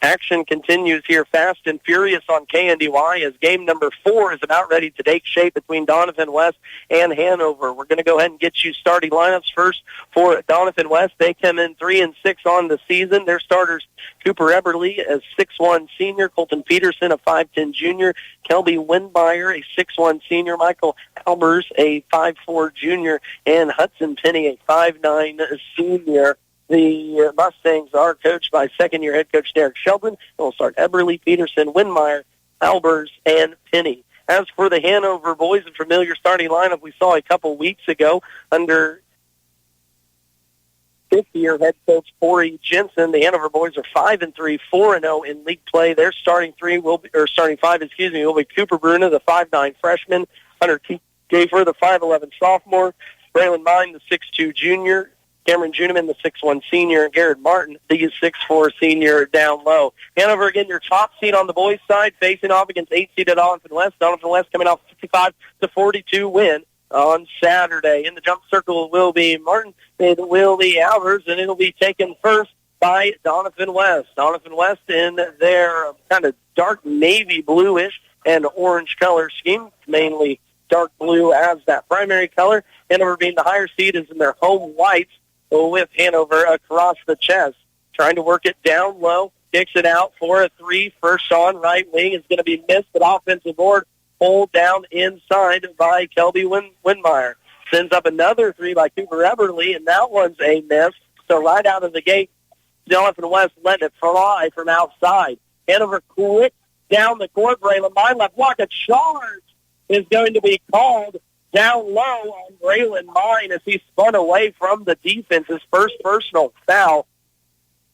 Action continues here fast and furious on KNDY as game number 4 is about ready to take shape between Doniphan West and Hanover. We're going to go ahead and get you starting lineups first for Doniphan West. They come in 3-6 on the season. Their starters, Cooper Eberly, a 6'1 senior, Colton Peterson, a 5'10 junior, Kelby Windmeyer, a 6'1 senior, Michael Albers, a 5'4 junior, and Hudson Penny, a 5'9 senior. The Mustangs are coached by second-year head coach Derek Sheldon. They'll start Eberly, Peterson, Windmeyer, Albers, and Penny. As for the Hanover boys, a familiar starting lineup we saw a couple weeks ago under fifth-year head coach Corey Jensen. The Hanover boys are 5-3, 4-0 in league play. Their starting five will be Cooper Bruna, the 5'9 freshman, Hunter Gafer, the 5'11 sophomore, Braylon Mine, the 6'2 junior, Cameron Juniman, the 6'1 senior, and Garrett Martin, the 6'4 senior down low. Hanover, again, your top seed on the boys' side, facing off against 8-seeded Doniphan West. Doniphan West coming off 55-42 win on Saturday. In the jump circle will be Martin, it will be Albers, and it'll be taken first by Doniphan West. Doniphan West in their kind of dark navy bluish and orange color scheme, mainly dark blue as that primary color. Hanover being the higher seed is in their home whites, with Hanover across the chest. Trying to work it down low, kicks it out for a 3. First on right wing is going to be missed, but offensive board pulled down inside by Kelby Windmeyer. Sends up another 3 by Cooper Eberly, and that one's a miss. So right out of the gate, Doniphan West letting it fly from outside. Hanover quick down the court. Braylon Mine left block. A charge is going to be called down low on Braylon Mine as he spun away from the defense. His first personal foul.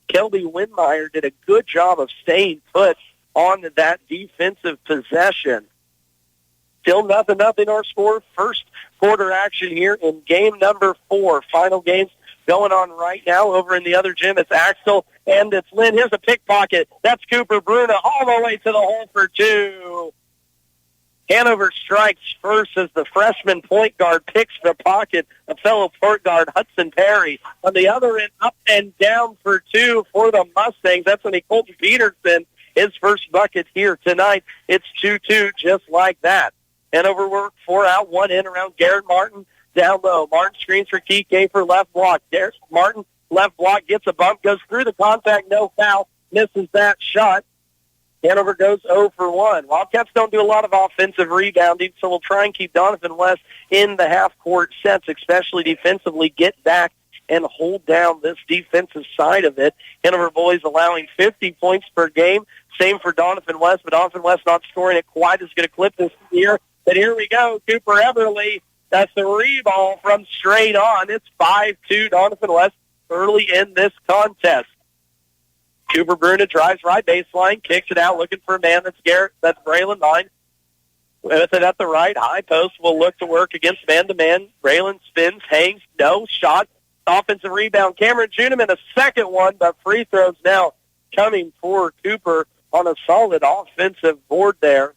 Kelby Windmeyer did a good job of staying put on that defensive possession. Still nothing our score. First quarter action here in game number 4. Final games going on right now over in the other gym. It's Axel and it's Lynn. Here's a pickpocket. That's Cooper Bruna all the way to the hole for 2. Hanover strikes first as the freshman point guard picks the pocket of fellow point guard Hudson Perry. On the other end, up and down for 2 for the Mustangs. That's when he Colton Peterson, his first bucket here tonight. It's 2-2 just like that. Hanover work 4 out, 1 in around Garrett Martin down low. Martin screens for Keith Gafer, left block. Garrett Martin, left block, gets a bump, goes through the contact, no foul, misses that shot. Hanover goes 0 for 1. Wildcats don't do a lot of offensive rebounding, so we'll try and keep Doniphan West in the half-court sets, especially defensively, get back and hold down this defensive side of it. Hanover boys allowing 50 points per game. Same for Doniphan West, but Doniphan West not scoring at quite as good a clip this year. But here we go. Cooper Eberly, that's the rebound from straight on. It's 5-2 Doniphan West early in this contest. Cooper Bruna drives right baseline, kicks it out, looking for a man. That's Garrett. That's Braylon Mine. With it at the right, high post will look to work against man-to-man. Braylon spins, hangs, no shot. Offensive rebound. Cameron Juniman, a second one, but free throws now coming for Cooper on a solid offensive board there.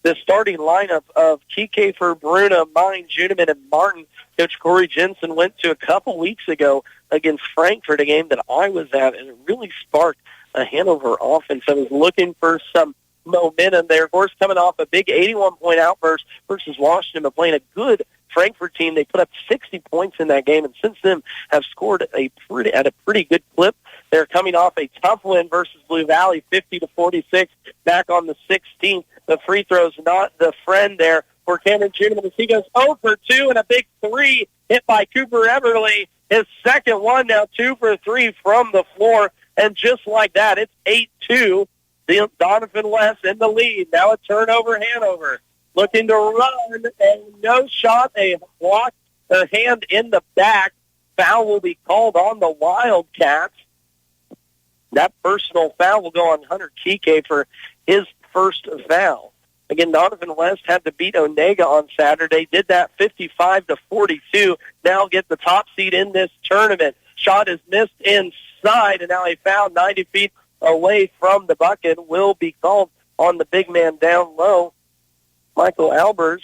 The starting lineup of Kiefer, Bruna, Mine, Juniman, and Martin, Coach Corey Jensen went to a couple weeks ago against Frankfurt, a game that I was at, and it really sparked a Hanover offense. I was looking for some momentum there. Of course, coming off a big 81-point outburst versus Washington, but playing a good Frankfurt team. They put up 60 points in that game, and since then have scored at a pretty good clip. They're coming off a tough win versus Blue Valley, 50-46, back on the 16th. The free throw's not the friend there for Cameron Juniman as he goes 0 for 2 and a big 3 hit by Cooper Eberly. His second one, now 2 for 3 from the floor. And just like that, it's 8-2. Doniphan West in the lead. Now a turnover, Hanover. Looking to run, and no shot, a block, a hand in the back. Foul will be called on the Wildcats. That personal foul will go on Hunter Kike for his first foul. Again, Doniphan West had to beat Onega on Saturday. Did that 55-42. Now get the top seed in this tournament. Shot is missed inside, and now a foul 90 feet away from the bucket will be called on the big man down low, Michael Albers.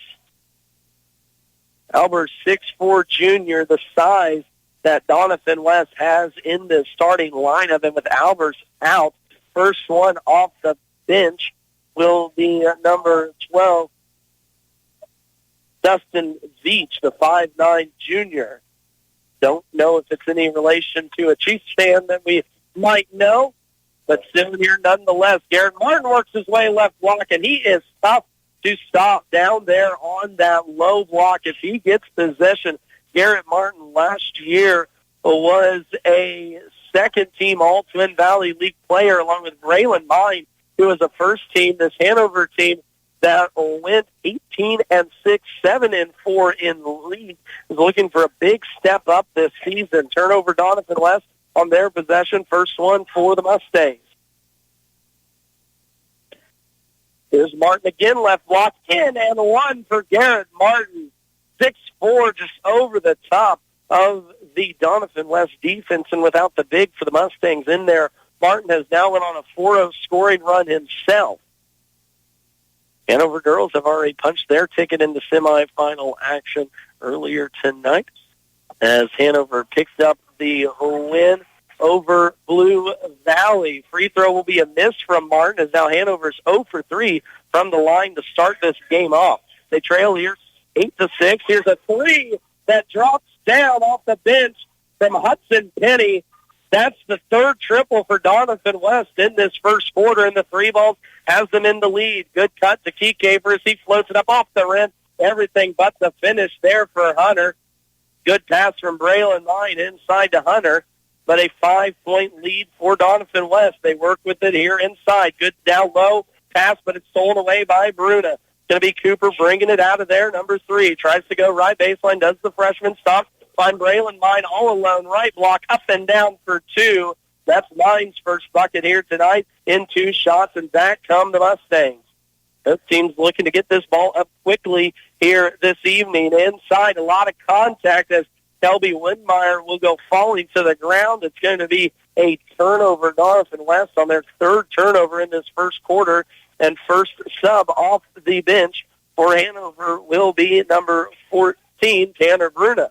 Albers, 6'4" junior, the size that Doniphan West has in the starting lineup, and with Albers out, first one off the bench will be number 12, Dustin Veach, the 5'9" junior. Don't know if it's any relation to a Chiefs fan that we might know, but still here nonetheless. Garrett Martin works his way left block, and he is tough to stop down there on that low block. If he gets possession, Garrett Martin last year was a second-team All-Twin Valley League player along with Braylon Mine, who was a first-team. This Hanover team that went 18-6, 7-4 in the league is looking for a big step up this season. Turnover Doniphan West on their possession. First one for the Mustangs. Here's Martin again, left block, in and one for Garrett Martin. 6'4", just over the top of the Doniphan West defense, and without the big for the Mustangs in there, Martin has now went on a 4-0 scoring run himself. Hanover girls have already punched their ticket into semifinal action earlier tonight as Hanover picks up the win over Blue Valley. Free throw will be a miss from Martin as now Hanover's 0 for 3 from the line to start this game off. They trail here 8-6. Here's a three that drops down off the bench from Hudson Penny. That's the third triple for Doniphan West in this first quarter, and the three balls has them in the lead. Good cut to Keycaper as he floats it up off the rim. Everything but the finish there for Hunter. Good pass from Braylon Mine inside to Hunter, but a 5-point lead for Doniphan West. They work with it here inside. Good down low pass, but it's stolen away by Bruna. Going to be Cooper bringing it out of there. Number 3 tries to go right baseline, does the freshman stop. Find Braylon Mine all alone, right block, up and down for 2. That's Mine's first bucket here tonight in 2 shots, and back come the Mustangs. Both teams looking to get this ball up quickly here this evening. Inside, a lot of contact as Kelby Windmeyer will go falling to the ground. It's going to be a turnover. Doniphan West on their third turnover in this first quarter, and first sub off the bench for Hanover will be number 14, Tanner Bruna.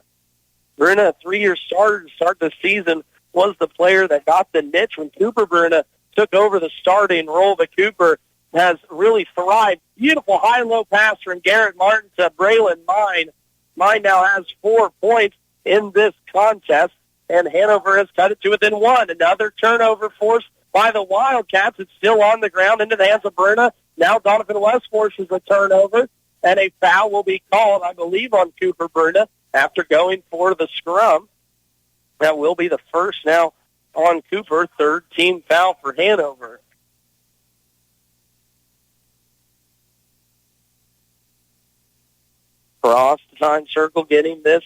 Bruna, a 3-year starter to start the season, was the player that got the niche when Cooper Bruna took over the starting role, but Cooper has really thrived. Beautiful high-low pass from Garrett Martin to Braylon Mine. Mine now has 4 points in this contest, and Hanover has cut it to within 1. Another turnover forced by the Wildcats. It's still on the ground into the hands of Bruna. Now Doniphan West forces a turnover, and a foul will be called, I believe, on Cooper Bruna after going for the scrum. That will be the first now on Cooper, third team foul for Hanover. Cross the time circle, getting this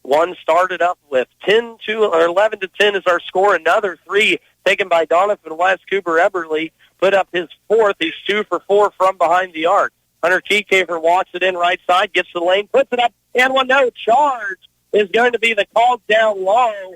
one started up with 11-10 is our score. Another 3 taken by Doniphan West. Cooper Eberly put up his 4th. He's 2 for 4 from behind the arc. Hunter Keycaper walks it in right side, gets the lane, puts it up, and one no charge is going to be the call down low.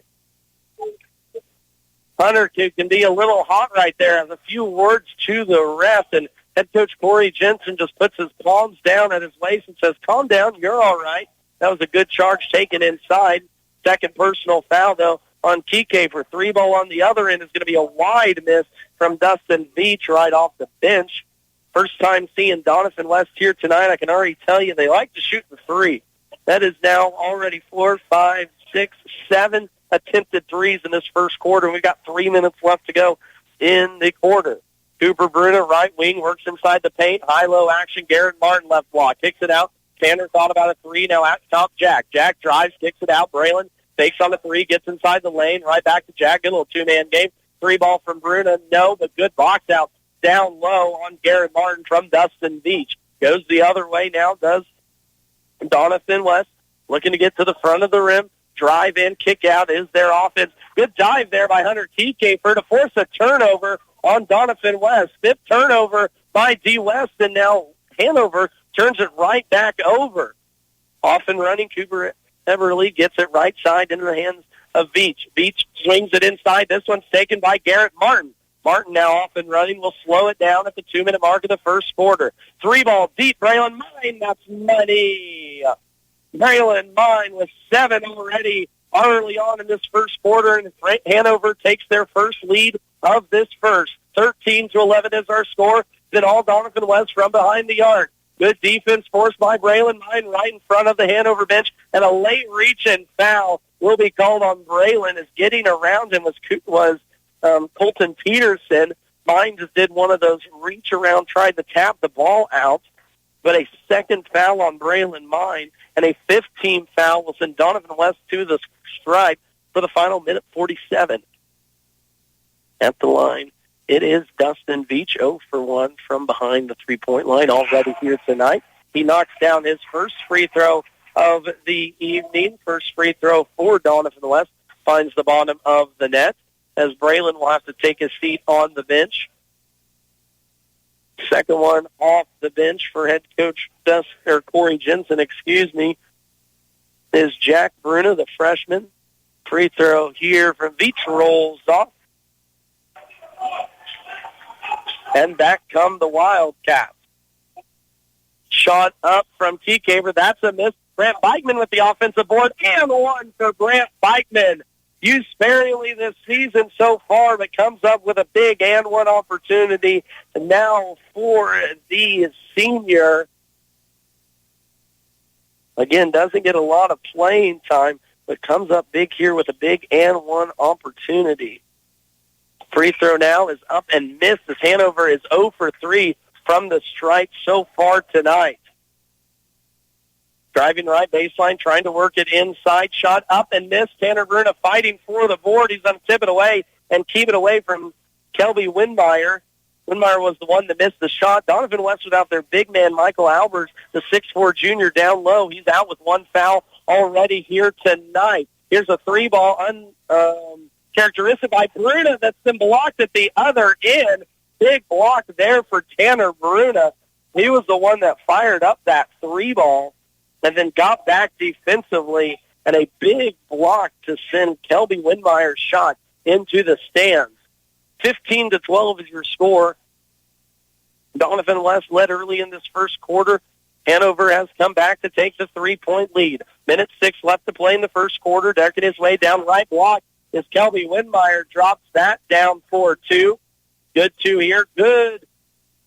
Hunter can be a little hot right there, has a few words to the ref, and head coach Corey Jensen just puts his palms down at his waist and says, calm down, you're all right. That was a good charge taken inside. Second personal foul, though, on Keycaper. 3 ball on the other end is going to be a wide miss from Dustin Veach right off the bench. First time seeing Doniphan West here tonight. I can already tell you they like to shoot the 3. That is now already 4, 5, 6, 7 attempted threes in this first quarter. We've got 3 minutes left to go in the quarter. Cooper Bruna, right wing, works inside the paint. High-low action. Garrett Martin, left block. Kicks it out. Tanner thought about a 3. Now out top, Jack. Jack drives, kicks it out. Braylon fakes on the 3, gets inside the lane. Right back to Jack. Good little 2-man game. 3 ball from Bruna. No, but good box out down low on Garrett Martin from Dustin Veach. Goes the other way now, does Doniphan West. Looking to get to the front of the rim. Drive in, kick out is their offense. Good dive there by Hunter Keycaper to force a turnover on Doniphan West. 5th turnover by D. West, and now Hanover turns it right back over. Off and running, Cooper Everly gets it right side into the hands of Veach. Veach swings it inside. This one's taken by Garrett Martin. Martin now off and running. Will slow it down at the 2-minute mark of the first quarter. 3 ball deep. Braylon Mine. That's money. Braylon Mine with 7 already early on in this first quarter, and Hanover takes their first lead of this first. 13-11 is our score. Then all Doniphan West from behind the arc. Good defense forced by Braylon Mine right in front of the Hanover bench, and a late reach and foul will be called on Braylon. As getting around him was Colton Peterson. Mine just did one of those reach around, tried to tap the ball out, but a second foul on Braylon Mine and a 15 foul will send Doniphan West to the stripe for the final minute 47. At the line, it is Dustin Veach, 0 for 1 from behind the three-point line already here tonight. He knocks down his first free throw of the evening. First free throw for Doniphan West finds the bottom of the net, as Braylon will have to take his seat on the bench. Second one off the bench for head coach Corey Jensen, is Jack Bruna, the freshman. Free throw here from Veach rolls off. And back come the Wildcats. Shot up from T-Caver. That's a miss. Brant Bikeman with the offensive board, and one for Brant Bikeman. Used sparingly this season so far, but comes up with a big and one opportunity. And now for the senior. Again, doesn't get a lot of playing time, but comes up big here with a big and one opportunity. Free throw now is up and missed, as Hanover is 0 for 3 from the stripe so far tonight. Driving right baseline, trying to work it inside. Shot up and missed. Tanner Bruna fighting for the board. He's going to tip it away and keep it away from Kelby Windmeyer. Windmeyer was the one that missed the shot. Doniphan West without their big man, Michael Albers, the 6'4 junior, down low. He's out with one foul already here tonight. Here's a three ball characteristic by Bruna that's been blocked at the other end. Big block there for Tanner Bruna. He was the one that fired up that three ball and then got back defensively, and a big block to send Kelby Windmeyer's shot into the stands. 15-12 is your score. Doniphan West led early in this first quarter. Hanover has come back to take the 3-point lead. Minute 6 left to play in the first quarter. Ducking his way down right block is Kelby Windmeyer. Drops that down for 2. Good 2 here. Good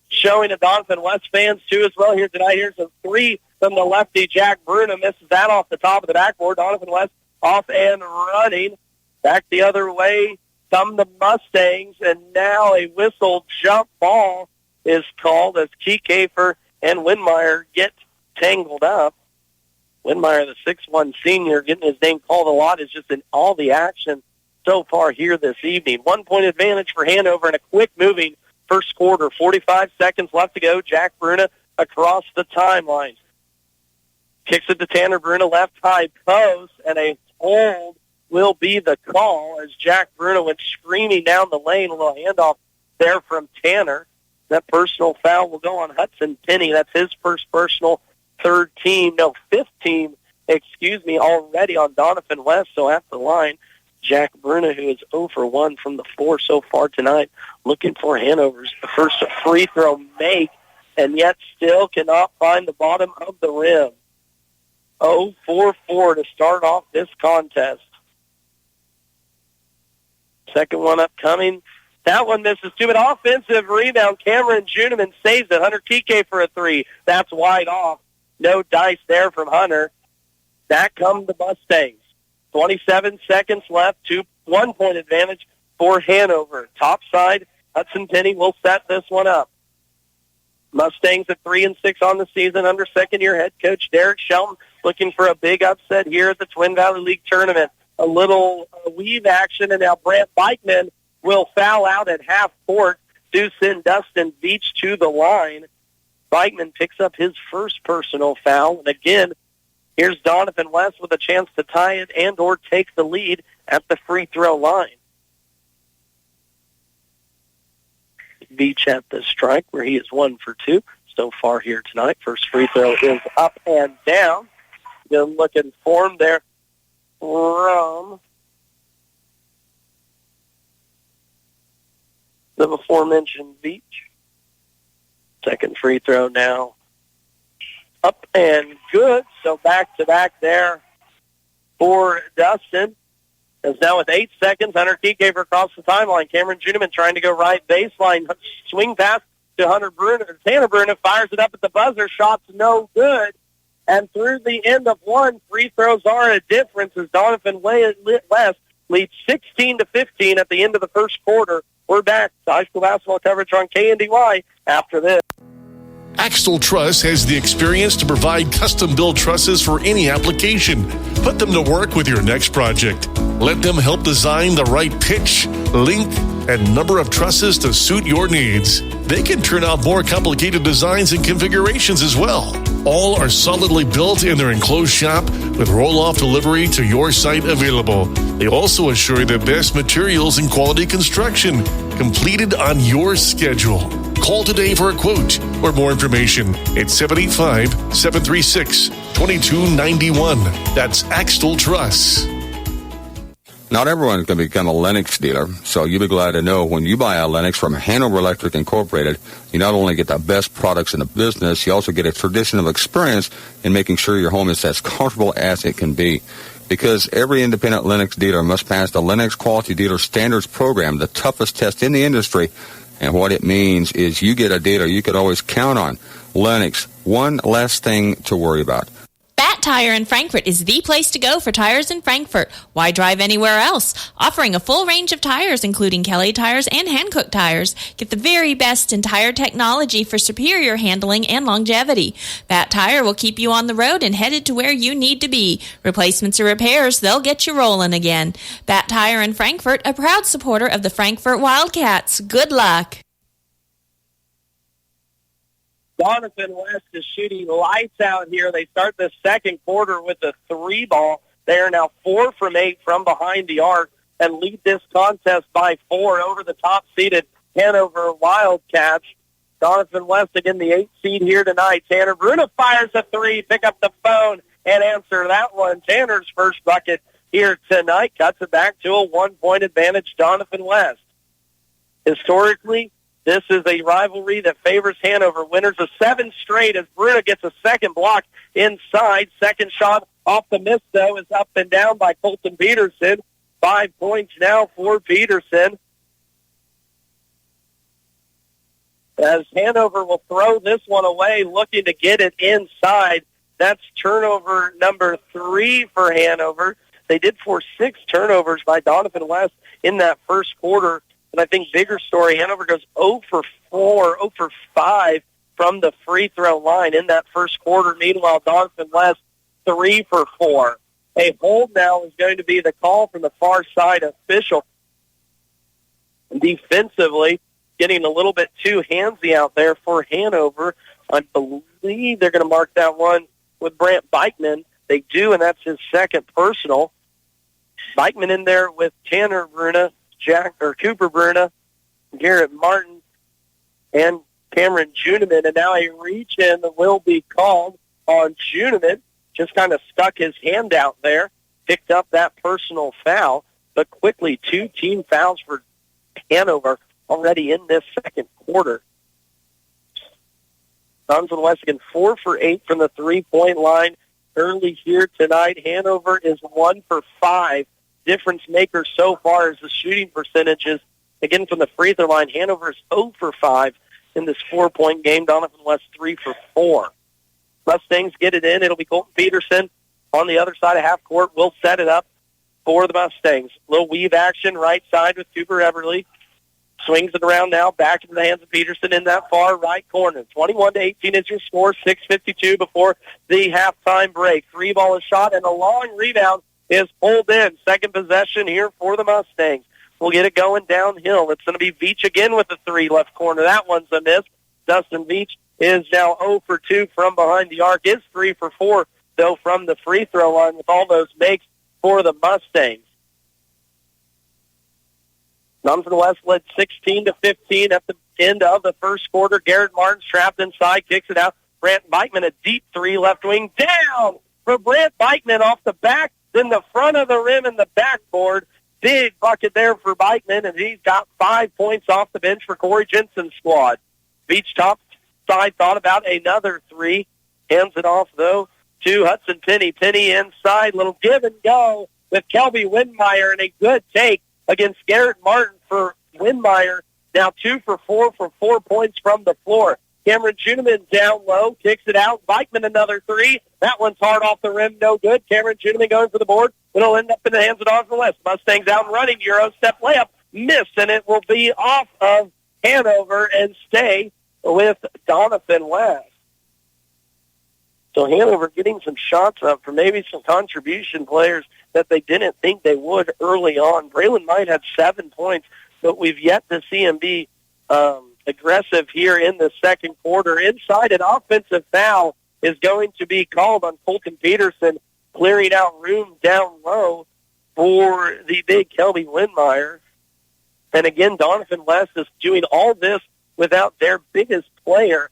showing of Doniphan West fans, too, as well here tonight. Here's a 3 from the lefty. Jack Bruna misses that off the top of the backboard. Doniphan West off and running. Back the other way come the Mustangs, and now a whistle jump ball is called as Kiefer and Windmeyer get tangled up. Windmeyer, the 6'1 senior, getting his name called a lot, is just in all the action so far here this evening. 1-point advantage for Hanover in a quick-moving first quarter. 45 seconds left to go. Jack Bruna across the timeline. Kicks it to Tanner Bruna, left high post, and a hold will be the call as Jack Bruna went screaming down the lane. A little handoff there from Tanner. That personal foul will go on Hudson Penny. That's his first personal, fifth team, already on Doniphan West. So at the line, Jack Bruna, who is 0 for 1 from the floor so far tonight, looking for Hanover's first free throw make, and yet still cannot find the bottom of the rim. 0 for 4 to start off this contest. Second one upcoming. That one misses too, but offensive rebound. Cameron Juneman saves it. Hunter Kike for a 3. That's wide off. No dice there from Hunter. Back come the Mustangs. 27 seconds left. 1-point advantage for Hanover. Top side, Hudson Penny will set this one up. Mustangs at 3-6 on the season under second-year head coach Derek Shelton, looking for a big upset here at the Twin Valley League tournament. A little weave action, and now Brant Bikeman will foul out at half court to send Dustin Veach to the line. Bikeman picks up his first personal foul, and again, here's Doniphan West with a chance to tie it and or take the lead at the free throw line. Veach at the strike, where he is 1 for 2 so far here tonight. First free throw is up and down. Good looking form there from the aforementioned Veach. Second free throw now up and good. So back-to-back there for Dustin. As now with 8 seconds, Hunter Keith gave her across the timeline. Cameron Juniman trying to go right baseline. Swing pass to Tanner Bruno fires it up at the buzzer. Shot's no good. And through the end of one, free throws are a difference as Doniphan West leads 16-15 at the end of the first quarter. We're back to high school basketball coverage on KNDY after this. Axtell Truss has the experience to provide custom-built trusses for any application. Put them to work with your next project. Let them help design the right pitch, length, and number of trusses to suit your needs. They can turn out more complicated designs and configurations as well. All are solidly built in their enclosed shop with roll-off delivery to your site available. They also assure the best materials and quality construction, completed on your schedule. Call today for a quote or more information at 785-736-2291. That's Axtell Truss. Not everyone can become a Lennox dealer, so you'll be glad to know when you buy a Lennox from Hanover Electric Incorporated, you not only get the best products in the business, you also get a tradition of experience in making sure your home is as comfortable as it can be. Because every independent Lennox dealer must pass the Lennox Quality Dealer Standards Program, the toughest test in the industry. And what it means is you get a dealer you could always count on. Lennox, one less thing to worry about. Bat Tire in Frankfort is the place to go for tires in Frankfort. Why drive anywhere else? Offering a full range of tires, including Kelly tires and Hankook tires. Get the very best in tire technology for superior handling and longevity. Bat Tire will keep you on the road and headed to where you need to be. Replacements or repairs, they'll get you rolling again. Bat Tire in Frankfort, a proud supporter of the Frankfort Wildcats. Good luck. Doniphan West is shooting lights out here. They start the second quarter with a 3 ball. They are now 4 from 8 from behind the arc and lead this contest by 4 over the top-seeded Hanover Wildcats. Doniphan West again, the 8th seed here tonight. Tanner Bruno fires a 3, pick up the phone and answer that one. Tanner's first bucket here tonight cuts it back to a 1-point advantage, Doniphan West. Historically, this is a rivalry that favors Hanover. Winners of 7 straight as Bruno gets a second block inside. Second shot off the miss, though, is up and down by Colton Peterson. 5 points now for Peterson. As Hanover will throw this one away, looking to get it inside. That's turnover number 3 for Hanover. They did force 6 turnovers by Doniphan West in that first quarter. And I think bigger story, Hanover goes 0 for 5 from the free throw line in that first quarter. Meanwhile, Doniphan West 3 for 4. A hold now is going to be the call from the far side official. And defensively, getting a little bit too handsy out there for Hanover. I believe they're going to mark that one with Brant Beichman. They do, and that's his second personal. Beichman in there with Tanner Bruno, Cooper Bruno, Garrett Martin, and Cameron Juniman. And now a reach-in will be called on Juniman. Just kind of stuck his hand out there, picked up that personal foul, but quickly 2 team fouls for Hanover already in this second quarter. Doniphan West again 4 for 8 from the three-point line early here tonight. Hanover is 1 for 5. Difference maker so far is the shooting percentages. Again, from the free throw line, Hanover is 0 for 5 in this 4-point game. Doniphan West 3 for 4. Mustangs get it in. It'll be Colton Peterson on the other side of half court. We'll set it up for the Mustangs. Little weave action right side with Cooper Everly. Swings it around now, back into the hands of Peterson in that far right corner. 21-18 is your score, 6:52 before the halftime break. 3 ball is shot, and a long rebound is pulled in. Second possession here for the Mustangs. We'll get it going downhill. It's going to be Veach again with the 3 left corner. That one's a miss. Dustin Veach is now 0 for 2 from behind the arc. Is 3 for 4, though, from the free throw line with all those makes for the Mustangs. Doniphan West led 16-15 at the end of the first quarter. Garrett Martin's trapped inside, kicks it out. Brant Beichman, a deep 3 left wing, down for Brant Beichman off the back, then the front of the rim and the backboard. Big bucket there for Beichman, and he's got 5 points off the bench for Corey Jensen's squad. Beach top side thought about another 3. Hands it off, though, to Hudson Penny. Penny inside, little give and go. with Kelby Windmeyer, and a good take against Garrett Martin for Windmeyer. Now 2 for 4 for 4 points from the floor. Cameron Juneman down low, kicks it out. Bikeman another 3. That one's hard off the rim, no good. Cameron Juneman going for the board. It'll end up in the hands of Doniphan West. Mustangs out and running. Euro step layup. Missed, and it will be off of Hanover and stay with Doniphan West. So Hanover getting some shots up for maybe some contribution players that they didn't think they would early on. Braylon Knight had 7 points, but we've yet to see him be aggressive here in the second quarter. Inside, an offensive foul is going to be called on Colton Peterson, clearing out room down low for the big Kelby Windmeyer. And again, Doniphan West is doing all this without their biggest player.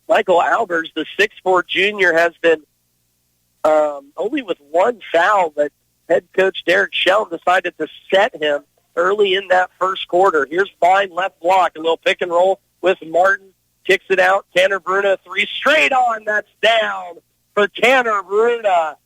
Michael Albers, the 6'4 junior, has been only with 1 foul, but head coach Derek Shelton decided to set him early in that first quarter. Here's Vine, left block, a little pick and roll with Martin. Kicks it out. Tanner Bruna, 3 straight on. That's down for Tanner Bruna.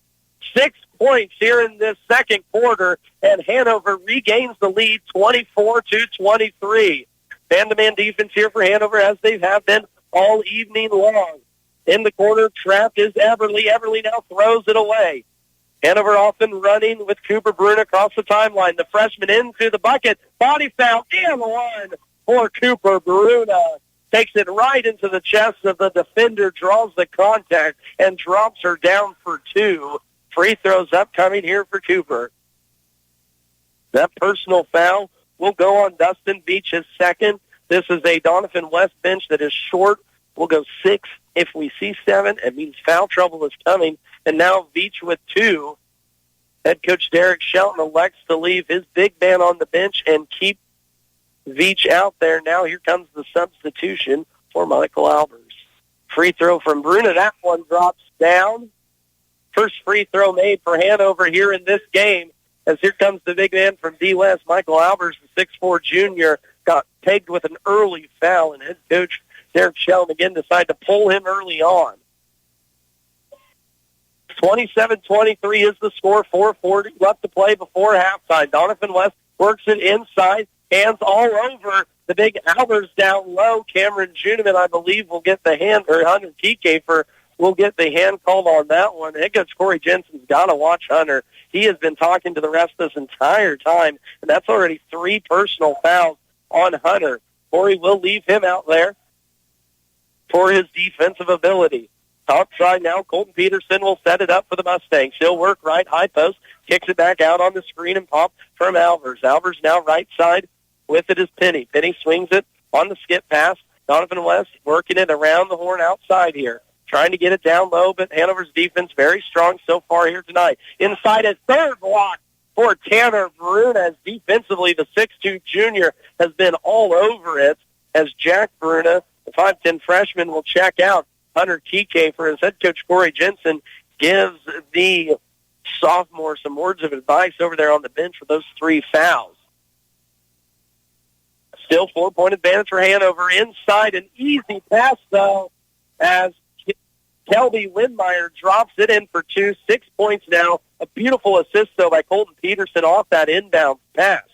6 points here in this second quarter, and Hanover regains the lead 24-23. Man-to-man defense here for Hanover, as they have been all evening long. In the corner, trapped is Everly. Everly now throws it away. Hanover off and running with Cooper Bruna across the timeline. The freshman into the bucket. Body foul and 1 for Cooper Bruna. Takes it right into the chest of the defender, draws the contact, and drops her down for 2. Free throws upcoming here for Cooper. That personal foul will go on Dustin Beach, his second. This is a Doniphan West bench that is short. We'll go 6. If we see 7, it means foul trouble is coming. And now Beach with 2. Head coach Derek Shelton elects to leave his big man on the bench and keep Veach out there. Now here comes the substitution for Michael Albers. Free throw from Bruna. That one drops down. First free throw made for Hanover here in this game, as here comes the big man from D West, Michael Albers, the 6'4 junior, got pegged with an early foul, and head coach Derek Shelton again decided to pull him early on. 27-23 is the score, 4:40 left to play before halftime. Doniphan West works it inside, hands all over the big Albers down low. Cameron Juneman, I believe, will get the hand, or Hunter Kiefer will get the hand called on that one. Head coach Corey Jensen's got to watch Hunter. He has been talking to the rest this entire time, and that's already 3 personal fouls on Hunter. Corey will leave him out there for his defensive ability. Outside now, Colton Peterson will set it up for the Mustangs. He'll work right, high post, kicks it back out on the screen and pop from Albers. Albers now right side with it is Penny. Penny swings it on the skip pass. Doniphan West working it around the horn outside here, trying to get it down low, but Hanover's defense very strong so far here tonight. Inside a third block for Tanner Bruna, as defensively the 6'2 junior has been all over it, as Jack Bruna, the 5'10 freshman, will check out. Hunter Kiefer, as head coach Corey Jensen, gives the sophomore some words of advice over there on the bench for those 3 fouls. Still 4-point advantage for Hanover. Inside, an easy pass, though, as Kelby Windmeyer drops it in for 2, 6 points now. A beautiful assist, though, by Colton Peterson off that inbound pass.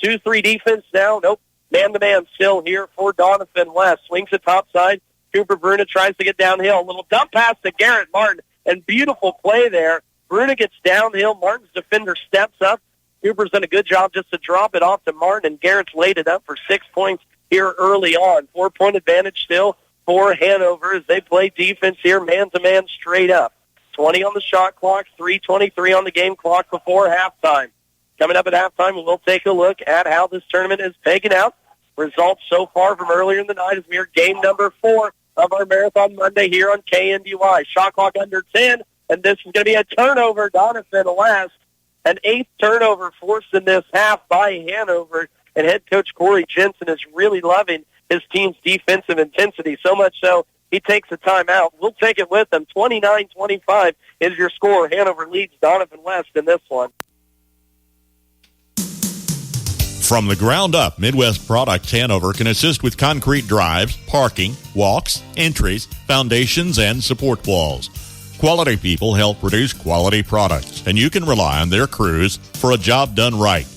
2-3 defense now. Nope. Man-to-man still here for Doniphan West. Swings it topside. Cooper Bruna tries to get downhill. A little dump pass to Garrett Martin, and beautiful play there. Bruna gets downhill. Martin's defender steps up. Cooper's done a good job just to drop it off to Martin, and Garrett's laid it up for 6 points here early on. 4-point advantage still for Hanover as they play defense here, man-to-man straight up. 20 on the shot clock, 3:23 on the game clock before halftime. Coming up at halftime, we'll take a look at how this tournament is taken out. Results so far from earlier in the night as we are game number 4 of our Marathon Monday here on KNDY. Shot clock under 10, and this is going to be a turnover. Doniphan West, an 8th turnover forced in this half by Hanover, and head coach Corey Jensen is really loving his team's defensive intensity, so much so he takes a timeout. We'll take it with him. 29-25 is your score. Hanover leads Doniphan West in this one. From the ground up, Midwest Products Hanover can assist with concrete drives, parking, walks, entries, foundations, and support walls. Quality people help produce quality products, and you can rely on their crews for a job done right.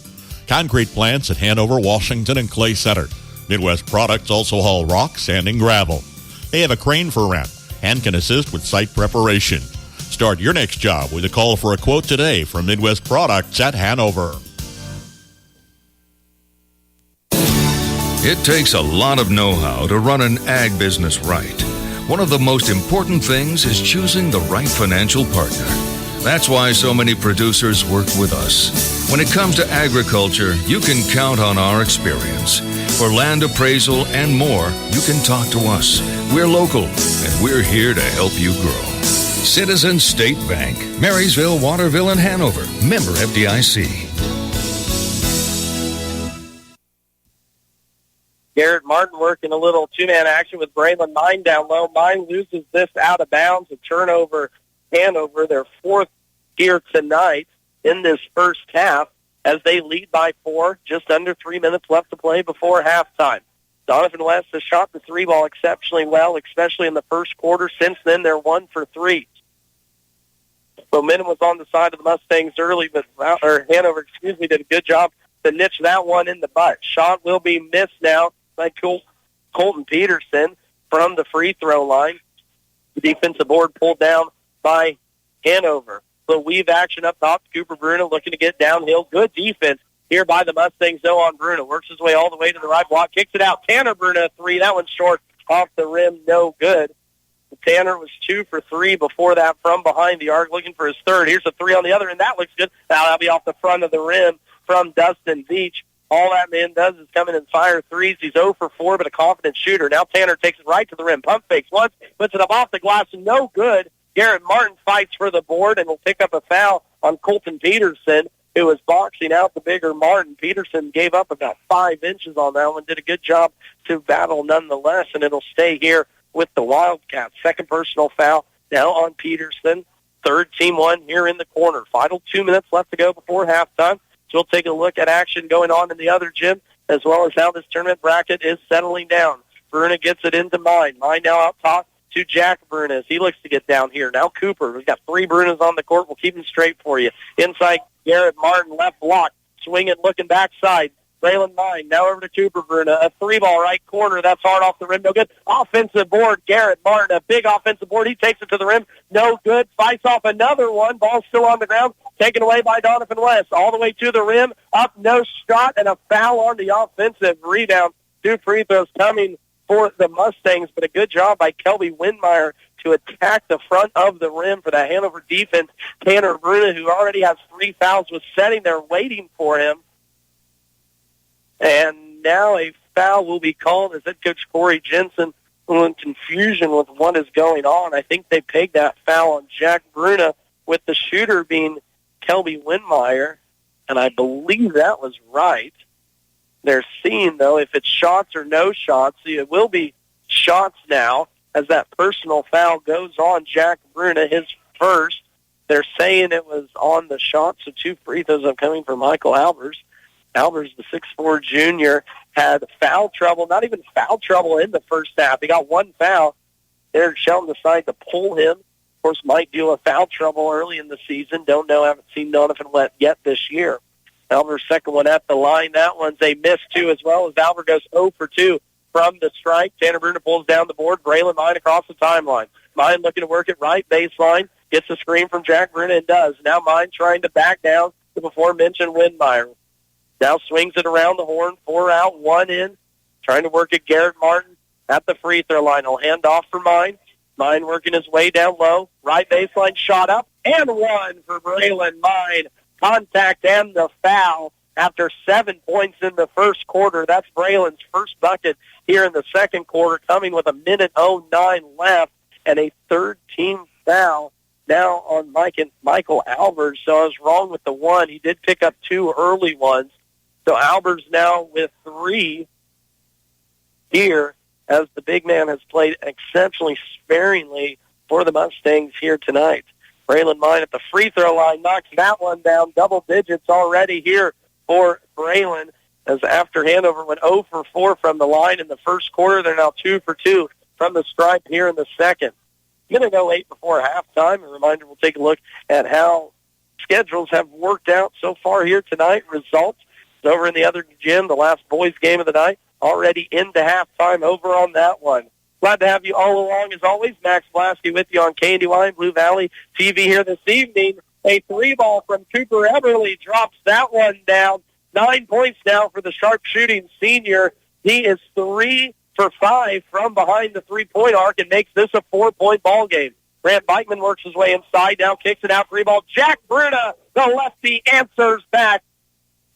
Concrete plants at Hanover, Washington, and Clay Center. Midwest Products also haul rock, sand, and gravel. They have a crane for rent and can assist with site preparation. Start your next job with a call for a quote today from Midwest Products at Hanover. It takes a lot of know-how to run an ag business right. One of the most important things is choosing the right financial partner. That's why so many producers work with us. When it comes to agriculture, you can count on our experience. For land appraisal and more, you can talk to us. We're local, and we're here to help you grow. Citizens State Bank, Marysville, Waterville, and Hanover. Member FDIC. Garrett Martin working a little two-man action with Braylon Mine down low. Mine loses this out of bounds. A turnover, Hanover, their fourth here tonight in this first half as they lead by 4, just under 3 minutes left to play before halftime. Doniphan West has shot the three ball exceptionally well, especially in the first quarter. Since then, they're 1 for 3. Momentum was on the side of the Mustangs early, but Hanover, did a good job to niche that one in the butt. Shot will be missed now by Colton Peterson from the free throw line. The defensive board pulled down by Hanover. The weave action up top. Cooper Bruna looking to get downhill. Good defense here by the Mustangs, though, on Bruna. Works his way all the way to the right block. Kicks it out. Tanner Bruna, 3. That one's short off the rim. No good. Tanner was 2 for 3 before that from behind the arc, looking for his third. Here's a 3 on the other, and that looks good. Now that'll be off the front of the rim from Dustin Beach. All that man does is come in and fire threes. He's 0 for 4, but a confident shooter. Now Tanner takes it right to the rim. Pump fakes once, puts it up off the glass. No good. Garrett Martin fights for the board and will pick up a foul on Colton Peterson, who was boxing out the bigger Martin. Peterson gave up about 5 inches on that one. Did a good job to battle nonetheless, and it'll stay here with the Wildcats. Second personal foul now on Peterson. Third team one here in the corner. Final 2 minutes left to go before halftime. So we'll take a look at action going on in the other gym, as well as how this tournament bracket is settling down. Bruna gets it into Mine. Mine now out top to Jack Bruna as he looks to get down here. Now Cooper. We've got 3 Brunas on the court. We'll keep them straight for you. Inside Garrett Martin, left block. Swinging, looking backside. Braylon Mine now over to Cooper Bruna. A 3-ball right corner. That's hard off the rim. No good. Offensive board. Garrett Martin, a big offensive board. He takes it to the rim. No good. Fights off another one. Ball still on the ground. Taken away by Doniphan West. All the way to the rim. Up, no shot, and a foul on the offensive rebound. 2 free throws coming for the Mustangs, but a good job by Kelby Windmeyer to attack the front of the rim for the Hanover defense. Tanner Bruna, who already has 3 fouls, was sitting there waiting for him. And now a foul will be called as head coach Corey Jensen, in confusion with what is going on. I think they pegged that foul on Jack Bruna, with the shooter being Kelby Windmeyer, and I believe that was right. They're seeing, though, if it's shots or no shots. See, it will be shots now as that personal foul goes on Jack Bruna, his first. They're saying it was on the shot, so 2 free throws are coming from Michael Albers. Albers, the 6'4 junior, had foul trouble, not even foul trouble in the first half. He got 1 foul. Derek Shelton decided to pull him. Of course, might deal with foul trouble early in the season. Don't know, haven't seen Doniphan yet this year. Albers' second one at the line. That one's a miss, too, as well, as Albert goes 0 for 2 from the strike. Tanner Bruna pulls down the board. Braylon Mine across the timeline. Mine looking to work it right baseline. Gets the screen from Jack Bruna and does. Now Mine trying to back down the before-mentioned Windmeyer. Now swings it around the horn. 4 out, 1 in. Trying to work it Garrett Martin at the free throw line. He'll hand off for Mine. Mine working his way down low. Right baseline shot up. And 1 for Braylon Mine. Contact and the foul after 7 points in the first quarter. That's Braylon's first bucket here in the second quarter, coming with 1:09 left and a third-team foul now on Michael Albers. So I was wrong with the 1. He did pick up 2 early ones. So Albers now with 3 here, as the big man has played exceptionally sparingly for the Mustangs here tonight. Braylon Mine at the free throw line knocks that one down. Double digits already here for Braylon, as after Hanover went 0 for 4 from the line in the first quarter, they're now 2 for 2 from the stripe here in the second. minute 08 before halftime. A reminder, we'll take a look at how schedules have worked out so far here tonight. Results over in the other gym, the last boys game of the night, already into halftime over on that one. Glad to have you all along as always. Max Blasky with you on Candywine Blue Valley TV here this evening. A 3-ball from Cooper Everly drops that one down. 9 points now for the sharpshooting senior. He is 3 for 5 from behind the 3-point arc and makes this a 4-point ball game. Grant Bikeman works his way inside, now kicks it out, 3-ball. Jack Bruna, the lefty, answers back.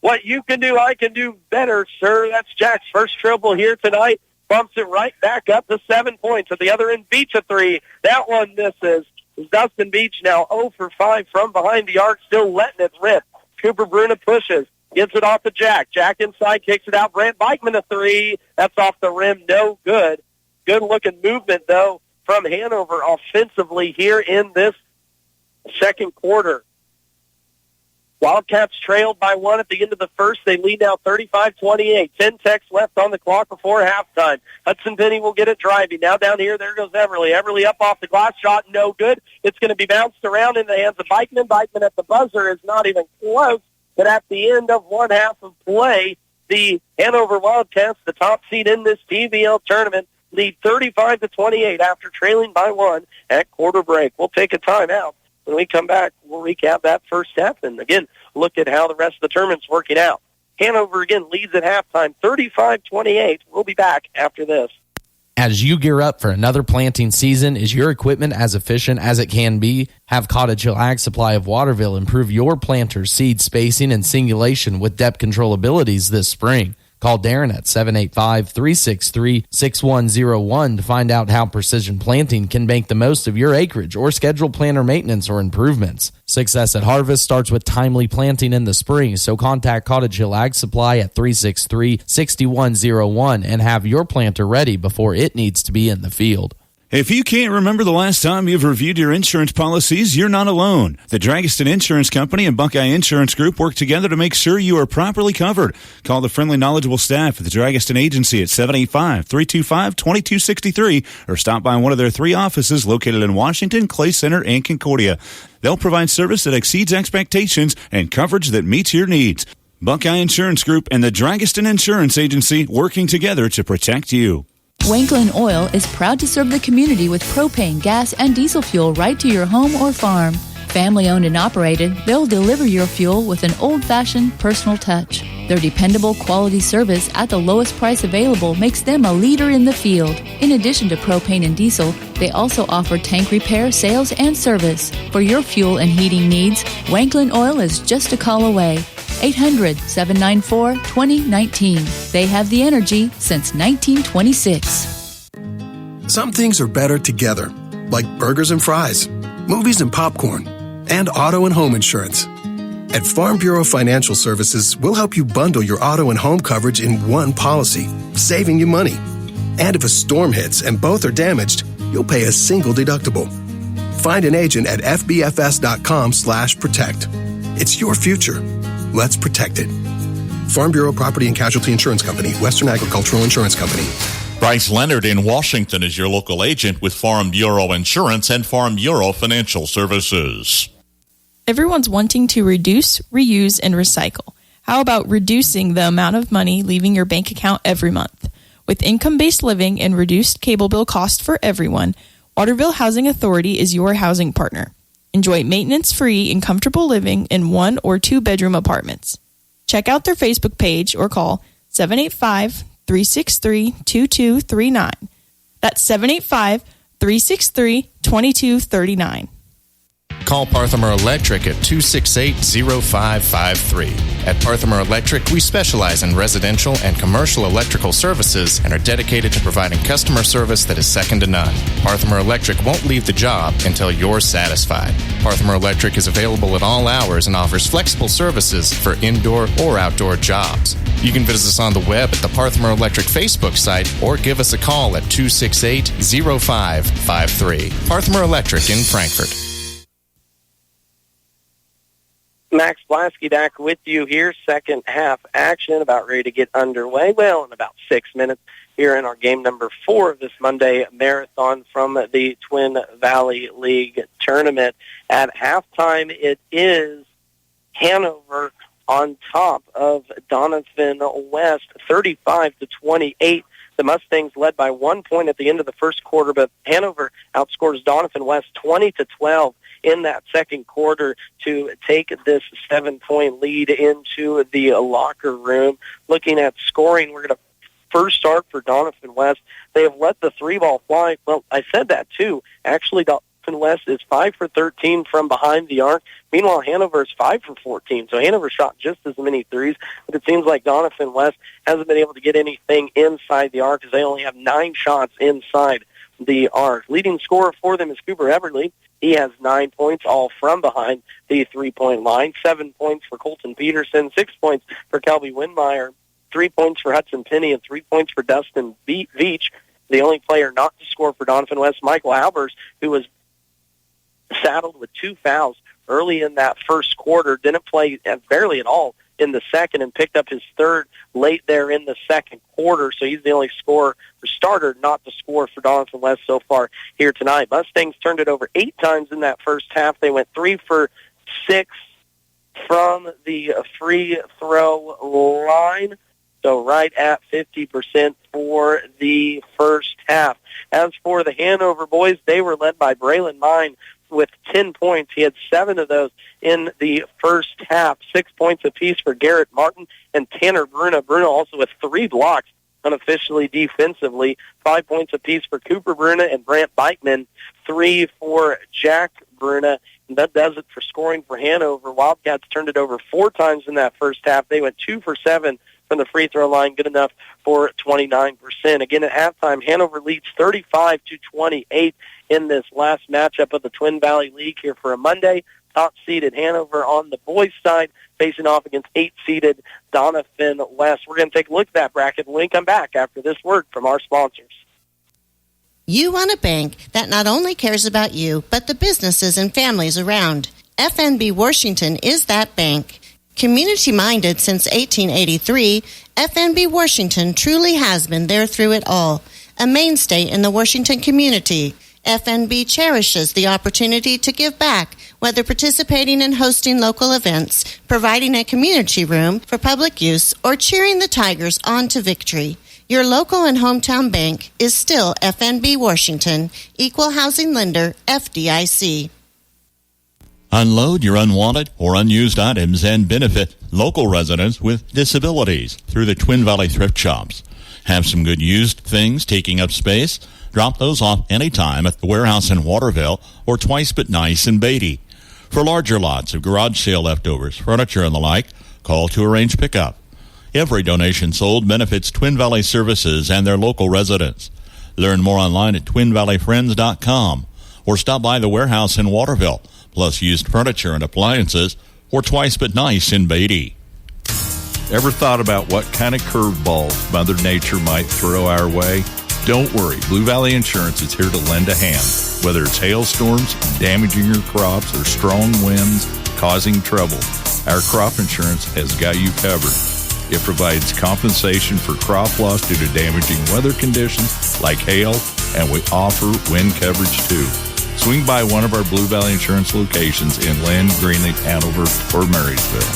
What you can do, I can do better, sir. That's Jack's first triple here tonight. Bumps it right back up to 7 points. At the other end, Beach a 3. That one misses. Dustin Beach now 0 for 5 from behind the arc, still letting it rip. Cooper Bruna pushes, gets it off to Jack. Jack inside, kicks it out. Brant Bikeman a 3. That's off the rim, no good. Good-looking movement, though, from Hanover offensively here in this second quarter. Wildcats trailed by 1 at the end of the first. They lead now 35-28. 10 ticks left on the clock before halftime. Hudson Penny will get it driving. Now down here, there goes Everly. Everly up off the glass shot, no good. It's going to be bounced around in the hands of Bikeman. Bikeman at the buzzer is not even close. But at the end of one half of play, the Hanover Wildcats, the top seed in this TVL tournament, lead 35-28 after trailing by 1 at quarter break. We'll take a timeout. When we come back, we'll recap that first half and, again, look at how the rest of the tournament's working out. Hanover, again, leads at halftime, 35-28. We'll be back after this. As you gear up for another planting season, is your equipment as efficient as it can be? Have Cottage Hill Ag Supply of Waterville improve your planter's seed spacing and singulation with depth control abilities this spring. Call Darren at 785-363-6101 to find out how Precision Planting can make the most of your acreage or schedule planter maintenance or improvements. Success at harvest starts with timely planting in the spring, so contact Cottage Hill Ag Supply at 363-6101 and have your planter ready before it needs to be in the field. If you can't remember the last time you've reviewed your insurance policies, you're not alone. The Dragiston Insurance Company and Buckeye Insurance Group work together to make sure you are properly covered. Call the friendly, knowledgeable staff at the Dragiston Agency at 785-325-2263 or stop by one of their 3 offices located in Washington, Clay Center, and Concordia. They'll provide service that exceeds expectations and coverage that meets your needs. Buckeye Insurance Group and the Dragiston Insurance Agency working together to protect you. Wanklin Oil is proud to serve the community with propane, gas, and diesel fuel right to your home or farm. Family-owned and operated, they'll deliver your fuel with an old-fashioned personal touch. Their dependable quality service at the lowest price available makes them a leader in the field. In addition to propane and diesel, they also offer tank repair, sales, and service. For your fuel and heating needs, Wanklin Oil is just a call away. 800-794-2019. They have the energy since 1926. Some things are better together, like burgers and fries, movies and popcorn, and auto and home insurance. At Farm Bureau Financial Services, we'll help you bundle your auto and home coverage in one policy, saving you money. And if a storm hits and both are damaged, you'll pay a single deductible. Find an agent at fbfs.com/protect. It's your future. Let's protect it. Farm Bureau Property and Casualty Insurance Company, Western Agricultural Insurance Company. Bryce Leonard in Washington is your local agent with Farm Bureau Insurance and Farm Bureau Financial Services. Everyone's wanting to reduce, reuse, and recycle. How about reducing the amount of money leaving your bank account every month? With income-based living and reduced cable bill cost for everyone, Waterville Housing Authority is your housing partner. Enjoy maintenance-free and comfortable living in 1- or 2-bedroom apartments. Check out their Facebook page or call 785-363-2239. That's 785-363-2239. Call Parthamer Electric at 268-0553. At Parthamer Electric, we specialize in residential and commercial electrical services and are dedicated to providing customer service that is second to none. Parthamer Electric won't leave the job until you're satisfied. Parthamer Electric is available at all hours and offers flexible services for indoor or outdoor jobs. You can visit us on the web at the Parthamer Electric Facebook site or give us a call at 268-0553. Parthamer Electric in Frankfort. Max Blasky back with you here. Second half action about ready to get underway. Well, in about 6 minutes, here in our game number 4 of this Monday marathon from the Twin Valley League tournament. At halftime, it is Hanover on top of Doniphan West, 35-28. The Mustangs led by 1 point at the end of the first quarter, but Hanover outscores Doniphan West 20-12 in that second quarter to take this 7-point lead into the locker room. Looking at scoring, we're going to first start for Doniphan West. They have let the 3-ball fly. Well, I said that too. Actually, Doniphan West is 5 for 13 from behind the arc. Meanwhile, Hanover is 5 for 14. So Hanover shot just as many threes, but it seems like Doniphan West hasn't been able to get anything inside the arc, as they only have 9 shots inside the arc. Leading scorer for them is Cooper Everly. He has 9 points, all from behind the 3-point line. 7 points for Colton Peterson, 6 points for Kelby Winmeyer, 3 points for Hudson Penny, and 3 points for Dustin Veach. The only player not to score for Doniphan West, Michael Albers, who was saddled with 2 fouls early in that first quarter, didn't play barely at all in the second, and picked up his 3rd late there in the second quarter. So he's the only scorer or starter not to score for Doniphan West so far here tonight. Mustangs turned it over 8 times in that first half. They went 3 for 6 from the free throw line. So right at 50% for the first half. As for the Hanover boys, they were led by Braylon Mine with 10 points. He had 7 of those in the first half. 6 points apiece for Garrett Martin and Tanner Bruna. Bruna also with 3 blocks unofficially defensively. 5 points apiece for Cooper Bruna and Brant Bikeman. 3 for Jack Bruna. And that does it for scoring for Hanover. Wildcats turned it over 4 times in that first half. They went 2 for 7 from the free throw line, good enough for 29%. Again, at halftime, Hanover leads 35-28 in this last matchup of the Twin Valley League here for a Monday. Top-seeded Hanover on the boys' side, facing off against 8-seeded Doniphan West. We're going to take a look at that bracket when we come back after this word from our sponsors. You want a bank that not only cares about you, but the businesses and families around. FNB Washington is that bank. Community-minded since 1883, FNB Washington truly has been there through it all, a mainstay in the Washington community. FNB cherishes the opportunity to give back, whether participating in hosting local events, providing a community room for public use, or cheering the Tigers on to victory. Your local and hometown bank is still FNB Washington, Equal Housing Lender, FDIC. Unload your unwanted or unused items and benefit local residents with disabilities through the Twin Valley Thrift Shops. Have some good used things taking up space? Drop those off anytime at the warehouse in Waterville or Twice But Nice in Beatty. For larger lots of garage sale leftovers, furniture, and the like, call to arrange pickup. Every donation sold benefits Twin Valley Services and their local residents. Learn more online at twinvalleyfriends.com or stop by the warehouse in Waterville, plus used furniture and appliances, or Twice But Nice in Beatty. Ever thought about what kind of curveballs Mother Nature might throw our way? Don't worry, Blue Valley Insurance is here to lend a hand. Whether it's hailstorms damaging your crops or strong winds causing trouble, our crop insurance has got you covered. It provides compensation for crop loss due to damaging weather conditions like hail, and we offer wind coverage too. Swing by one of our Blue Valley Insurance locations in Lynn, Greenleaf, Hanover, or Marysville.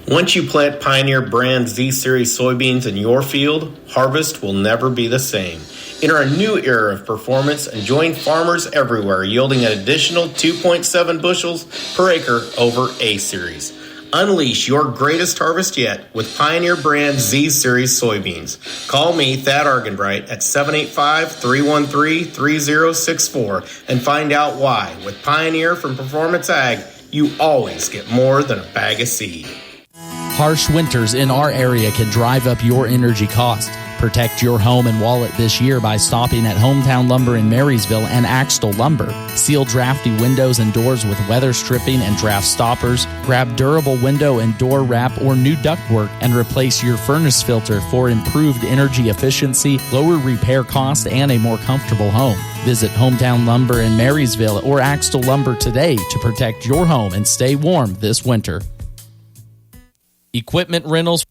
Once you plant Pioneer brand Z-Series soybeans in your field, harvest will never be the same. Enter a new era of performance and join farmers everywhere, yielding an additional 2.7 bushels per acre over A-Series. Unleash your greatest harvest yet with Pioneer brand Z-Series soybeans. Call me, Thad Argenbright, at 785-313-3064 and find out why. With Pioneer from Performance Ag, you always get more than a bag of seed. Harsh winters in our area can drive up your energy cost. Protect your home and wallet this year by stopping at Hometown Lumber in Marysville and Axtell Lumber. Seal drafty windows and doors with weather stripping and draft stoppers. Grab durable window and door wrap or new ductwork and replace your furnace filter for improved energy efficiency, lower repair cost, and a more comfortable home. Visit Hometown Lumber in Marysville or Axtell Lumber today to protect your home and stay warm this winter. Equipment rentals.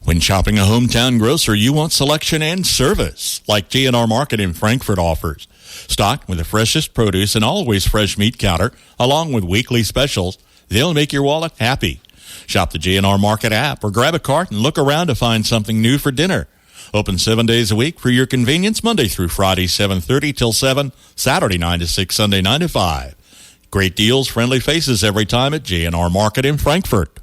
When shopping a hometown grocer, you want selection and service, like G&R Market in Frankfort offers. Stocked with the freshest produce and always fresh meat counter, along with weekly specials, they'll make your wallet happy. Shop the G&R Market app or grab a cart and look around to find something new for dinner. Open 7 days a week for your convenience, Monday through Friday, 7:30 till 7, Saturday 9 to 6, Sunday 9 to 5. Great deals, friendly faces every time at G&R Market in Frankfort.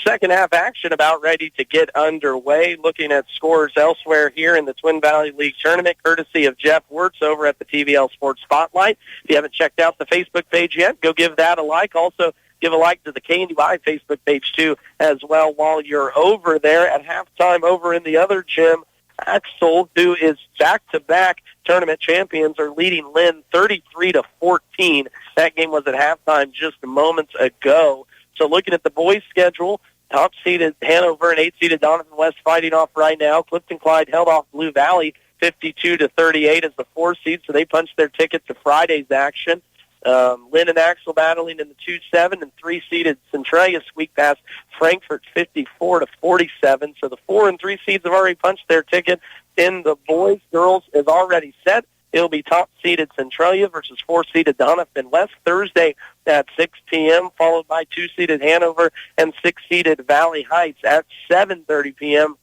Second half action about ready to get underway. Looking at scores elsewhere here in the Twin Valley League tournament, courtesy of Jeff Wirtz over at the TVL Sports Spotlight. If you haven't checked out the Facebook page yet, go give that a like. Also, give a like to the KNDY Facebook page, too, as well, while you're over there. At halftime over in the other gym, Axel, who is back-to-back tournament champions, are leading Lynn 33-14. That game was at halftime just moments ago. So looking at the boys' schedule, top-seeded Hanover and 8th-seeded Doniphan West fighting off right now. Clifton Clyde held off Blue Valley 52-38 as the 4 seed, so they punched their ticket to Friday's action. Lynn and Axel battling in the 2-7 and 3-seeded Centralia squeak past Frankfort 54-47. So the 4 and 3 seeds have already punched their ticket. In the boys, girls is already set. It'll be top-seeded Centralia versus 4-seeded Doniphan West Thursday at 6 p.m., followed by 2-seeded Hanover and 6-seeded Valley Heights at 7:30 p.m.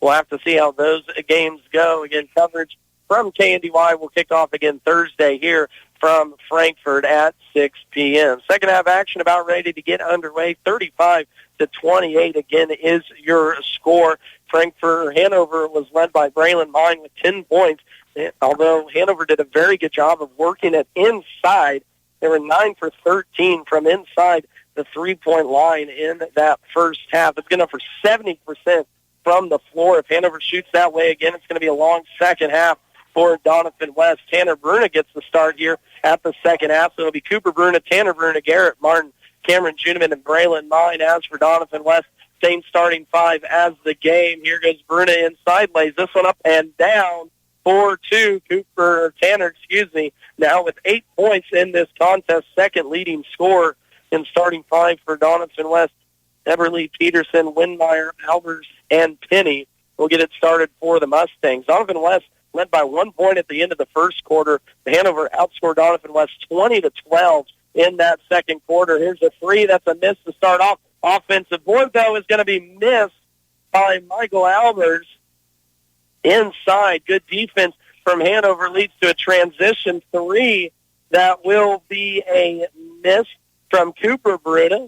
We'll have to see how those games go. Again, coverage from KNDY will kick off again Thursday here from Frankfort at 6 p.m. Second half action about ready to get underway. 35-28 again is your score. Hanover was led by Braylon Mine with 10 points. Although Hanover did a very good job of working it inside, they were 9 for 13 from inside the three-point line in that first half. It's going up for 70% from the floor. If Hanover shoots that way again, it's going to be a long second half for Doniphan West. Tanner Bruna gets the start here at the second half. So it'll be Cooper Bruna, Tanner Bruna, Garrett Martin, Cameron Juneman, and Braylon Mine. As for Doniphan West, same starting 5 as the game. Here goes Bruna inside, lays this one up and down. 4-2, Tanner, now with 8 points in this contest, second leading scorer in starting 5 for Doniphan West. Eberly, Peterson, Windmeyer, Albers, and Penny will get it started for the Mustangs. Doniphan West led by 1 point at the end of the first quarter. Hanover outscored Doniphan West 20-12 in that second quarter. Here's a 3. That's a miss to start off. Offensive board, though, is going to be missed by Michael Albers. Inside, good defense from Hanover leads to a transition 3 that will be a miss from Cooper Bruna.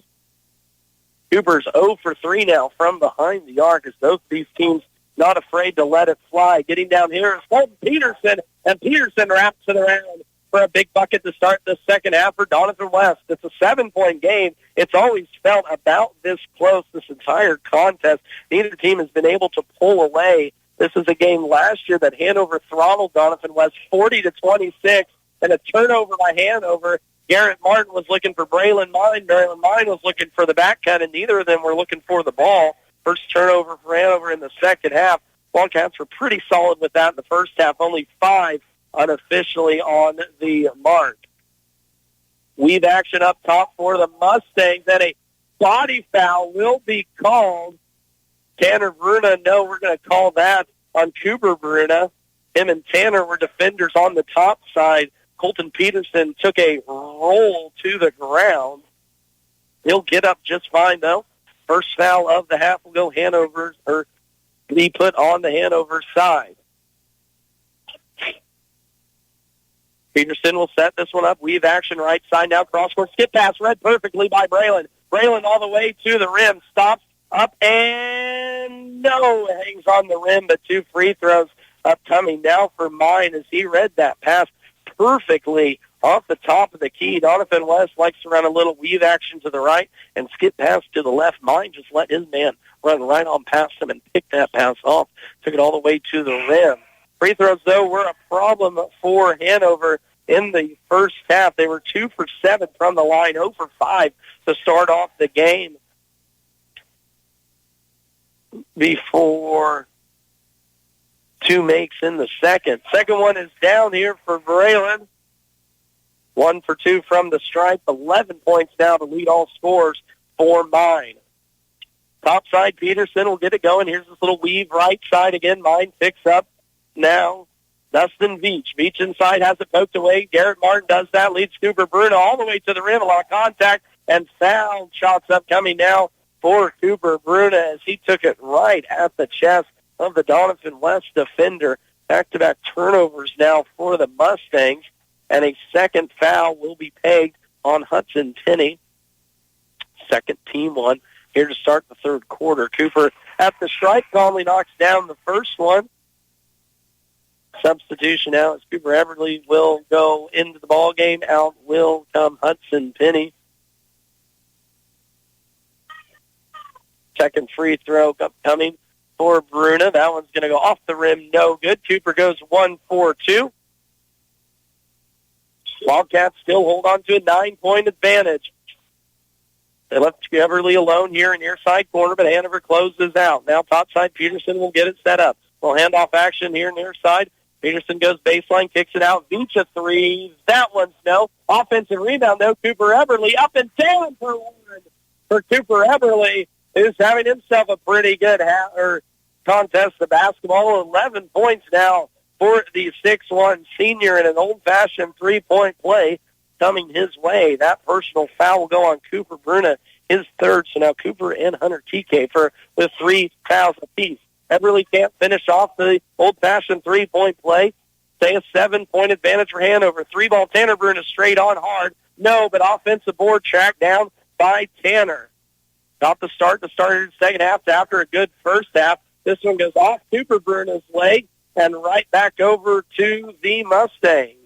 Cooper's 0 for 3 now from behind the arc as both these teams not afraid to let it fly. Getting down here is Colton Peterson, and Peterson wraps it around for a big bucket to start the second half for Doniphan West. It's a 7-point game. It's always felt about this close this entire contest. Neither team has been able to pull away. This is a game last year that Hanover throttled Doniphan West 40-26, and a turnover by Hanover. Garrett Martin was looking for Braylon Mine. Braylon Mine was looking for the back cut, and neither of them were looking for the ball. First turnover for Hanover in the second half. Wildcats were pretty solid with that in the first half, only 5 unofficially on the mark. Weave action up top for the Mustangs, and a body foul will be called. Tanner Bruna, no, we're going to call that on Cooper Bruna. Him and Tanner were defenders on the top side. Colton Peterson took a roll to the ground. He'll get up just fine, though. First foul of the half will go Hanover, or be put on the Hanover side. Peterson will set this one up. Weave action right side now. Cross-court skip pass read perfectly by Braylon. Braylon all the way to the rim. Stops up and no. Hangs on the rim, but 2 free throws upcoming now for Mine as he read that pass perfectly off the top of the key. Doniphan West likes to run a little weave action to the right and skip pass to the left. Mine just let his man run right on past him and pick that pass off. Took it all the way to the rim. Free throws, though, were a problem for Hanover in the first half. They were 2 for 7 from the line, 0 for 5 to start off the game before 2 makes in the second. Second one is down here for Braylon. 1 for 2 from the stripe. 11 points now to lead all scorers for Mine. Top side, Peterson will get it going. Here's this little weave right side again. Mine picks up now. Dustin Veach. Veach inside has it poked away. Garrett Martin does that. Leads Cooper Bruno all the way to the rim. A lot of contact and foul shots upcoming now for Cooper Bruno as he took it right at the chest of the Doniphan West defender. Back-to-back turnovers now for the Mustangs. And a second foul will be pegged on Hudson Penny. Second team one here to start the third quarter. Cooper at the stripe calmly knocks down the first one. Substitution now as Cooper Everly will go into the ball game. Out will come Hudson Penny. Second free throw upcoming for Bruna. That one's going to go off the rim. No good. Cooper goes 1-4-2. Wildcats still hold on to a 9-point advantage. They left Everly alone here in near side corner, but Hanover closes out. Now top side, Peterson will get it set up. Well, handoff action here near side. Peterson goes baseline, kicks it out. Veach a three. That one's no. Offensive rebound, though. Cooper Everly up and down for one. For Cooper Everly, who's having himself a pretty good contest of basketball. 11 points now for the 6'1" senior in an old-fashioned three-point play coming his way. That personal foul will go on Cooper Bruna, his third. So now Cooper and Hunter TK with 3 fouls apiece. Everly can't finish off the old-fashioned three-point play. Say a 7-point advantage for Hanover. 3-ball Tanner Bruna straight on hard. No, but offensive board tracked down by Tanner. Got the start of the second half after a good first half. This one goes off Cooper Bruna's leg and right back over to the Mustangs.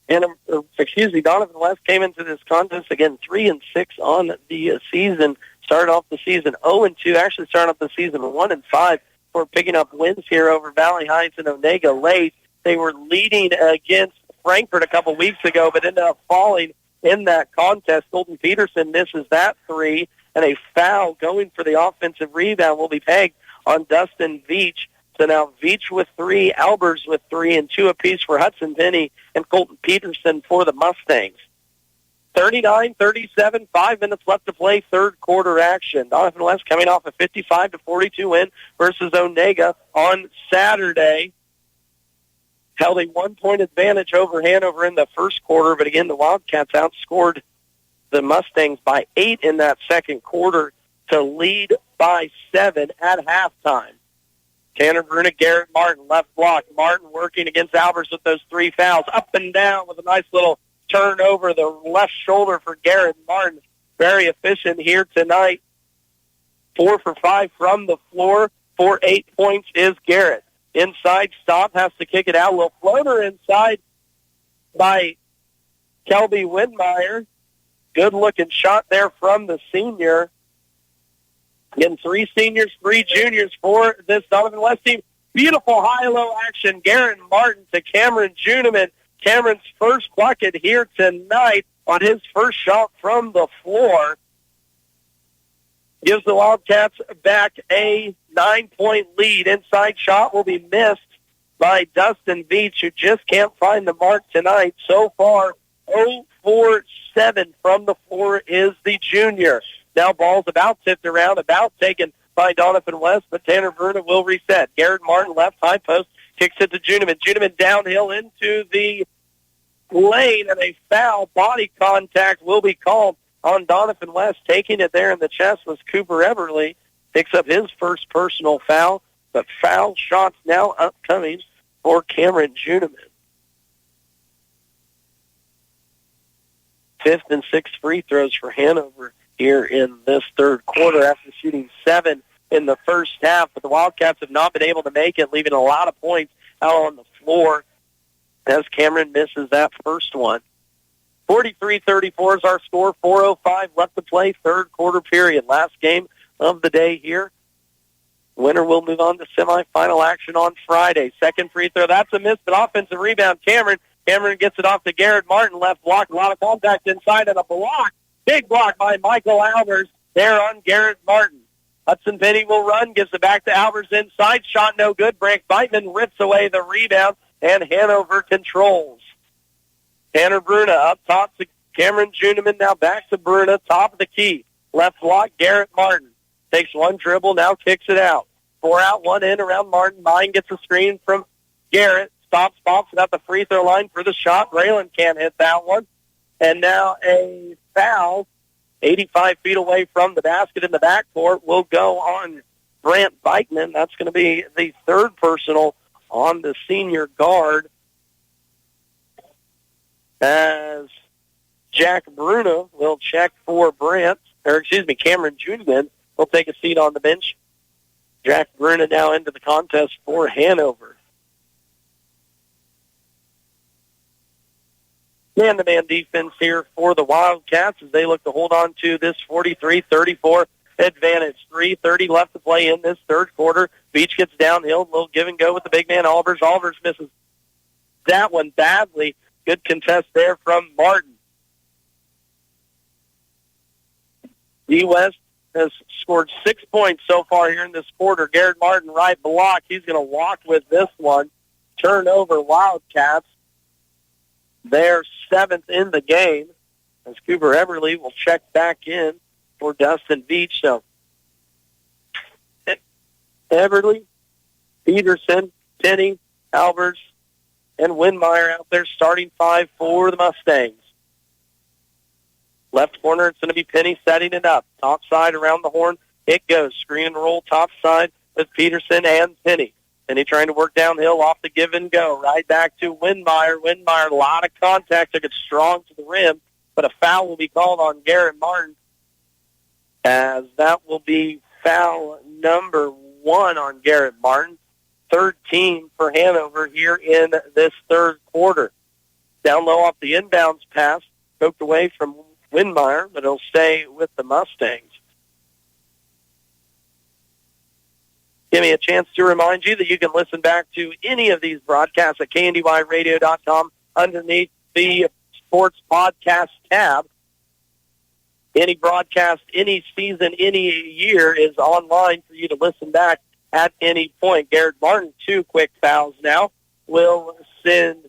Doniphan West came into this contest again 3-6 on the season. Started off the season 0-2. Actually started off the season 1-5 for picking up wins here over Valley Heights and Onega late. They were leading against Frankfort a couple weeks ago, but ended up falling in that contest. Colton Peterson misses that three, and a foul going for the offensive rebound will be pegged on Dustin Veach. So now Veach with 3, Albers with 3, and 2 apiece for Hudson Penny and Colton Peterson for the Mustangs. 39-37, 5 minutes left to play, third quarter action. Doniphan West coming off a 55-42 win versus Onega on Saturday. Held a 1-point advantage over Hanover in the first quarter, but again, the Wildcats outscored the Mustangs by 8 in that second quarter to lead by 7 at halftime. Tanner Bruna, Garrett Martin, left block. Martin working against Albers with those 3 fouls. Up and down with a nice little turn over the left shoulder for Garrett Martin. Very efficient here tonight. 4 for 5 from the floor. For 8 points is Garrett. Inside stop, has to kick it out. A little floater inside by Kelby Windmeyer. Good-looking shot there from the senior. Again, 3 seniors, 3 juniors for this Doniphan West team. Beautiful high-low action. Garrett Martin to Cameron Juniman. Cameron's first bucket here tonight on his first shot from the floor. Gives the Wildcats back a 9-point lead. Inside shot will be missed by Dustin Veach, who just can't find the mark tonight. So far, 0-for-7 from the floor is the junior. Now ball's about tipped around, about taken by Doniphan West, but Tanner Bruna will reset. Garrett Martin left high post, kicks it to Juniman. Juniman downhill into the lane, and a foul. Body contact will be called on Doniphan West. Taking it there in the chest was Cooper Everly. Picks up his first personal foul, but foul shots now upcoming for Cameron Juniman. 5th and 6th free throws for Hanover here in this third quarter after shooting 7 in the first half. But the Wildcats have not been able to make it, leaving a lot of points out on the floor as Cameron misses that first one. 43-34 is our score. 4:05 left to play, third quarter period. Last game of the day here. Winner will move on to semifinal action on Friday. Second free throw, that's a miss, but offensive rebound, Cameron. Cameron gets it off to Garrett Martin, left block, a lot of contact inside, and a block. Big block by Michael Albers there on Garrett Martin. Hudson Penny will run, gives it back to Albers inside. Shot no good. Frank Beitman rips away the rebound, and Hanover controls. Tanner Bruna up top to Cameron Juniman now back to Bruna, top of the key. Left block, Garrett Martin. Takes one dribble, now kicks it out. 4 out, 1 in around Martin. Mine gets a screen from Garrett. Stops, pops it at the free throw line for the shot. Raylan can't hit that one. And now a foul 85 feet away from the basket in the backcourt will go on Brant Beichman. That's going to be the third personal on the senior guard, as Jack Bruna will check for Cameron Juniman will take a seat on the bench. Jack Bruna now into the contest for Hanover. Man-to-man defense here for the Wildcats as they look to hold on to this 43-34 advantage. 3:30 left to play in this third quarter. Beach gets downhill, a little give and go with the big man Albers. Albers misses that one badly. Good contest there from Martin. D-West has scored 6 points so far here in this quarter. Garrett Martin, right block. He's going to walk with this one. Turnover Wildcats. They're 7th in the game as Cooper Everly will check back in for Dustin Beach. So Everly, Peterson, Penny, Albers, and Winmeyer out there starting 5 for the Mustangs. Left corner, it's going to be Penny setting it up. Top side around the horn, it goes. Screen and roll top side with Peterson and Penny. Penny trying to work downhill off the give and go. Right back to Winmeyer. Winmeyer, a lot of contact, took it strong to the rim, but a foul will be called on Garrett Martin, as that will be foul number 1 on Garrett Martin. 13 for Hanover here in this third quarter. Down low off the inbounds pass, poked away from Winmeyer, but it'll stay with the Mustangs. Give me a chance to remind you that you can listen back to any of these broadcasts at kndyradio.com underneath the Sports Podcast tab. Any broadcast, any season, any year is online for you to listen back at any point. Garrett Martin, 2 quick fouls now, will send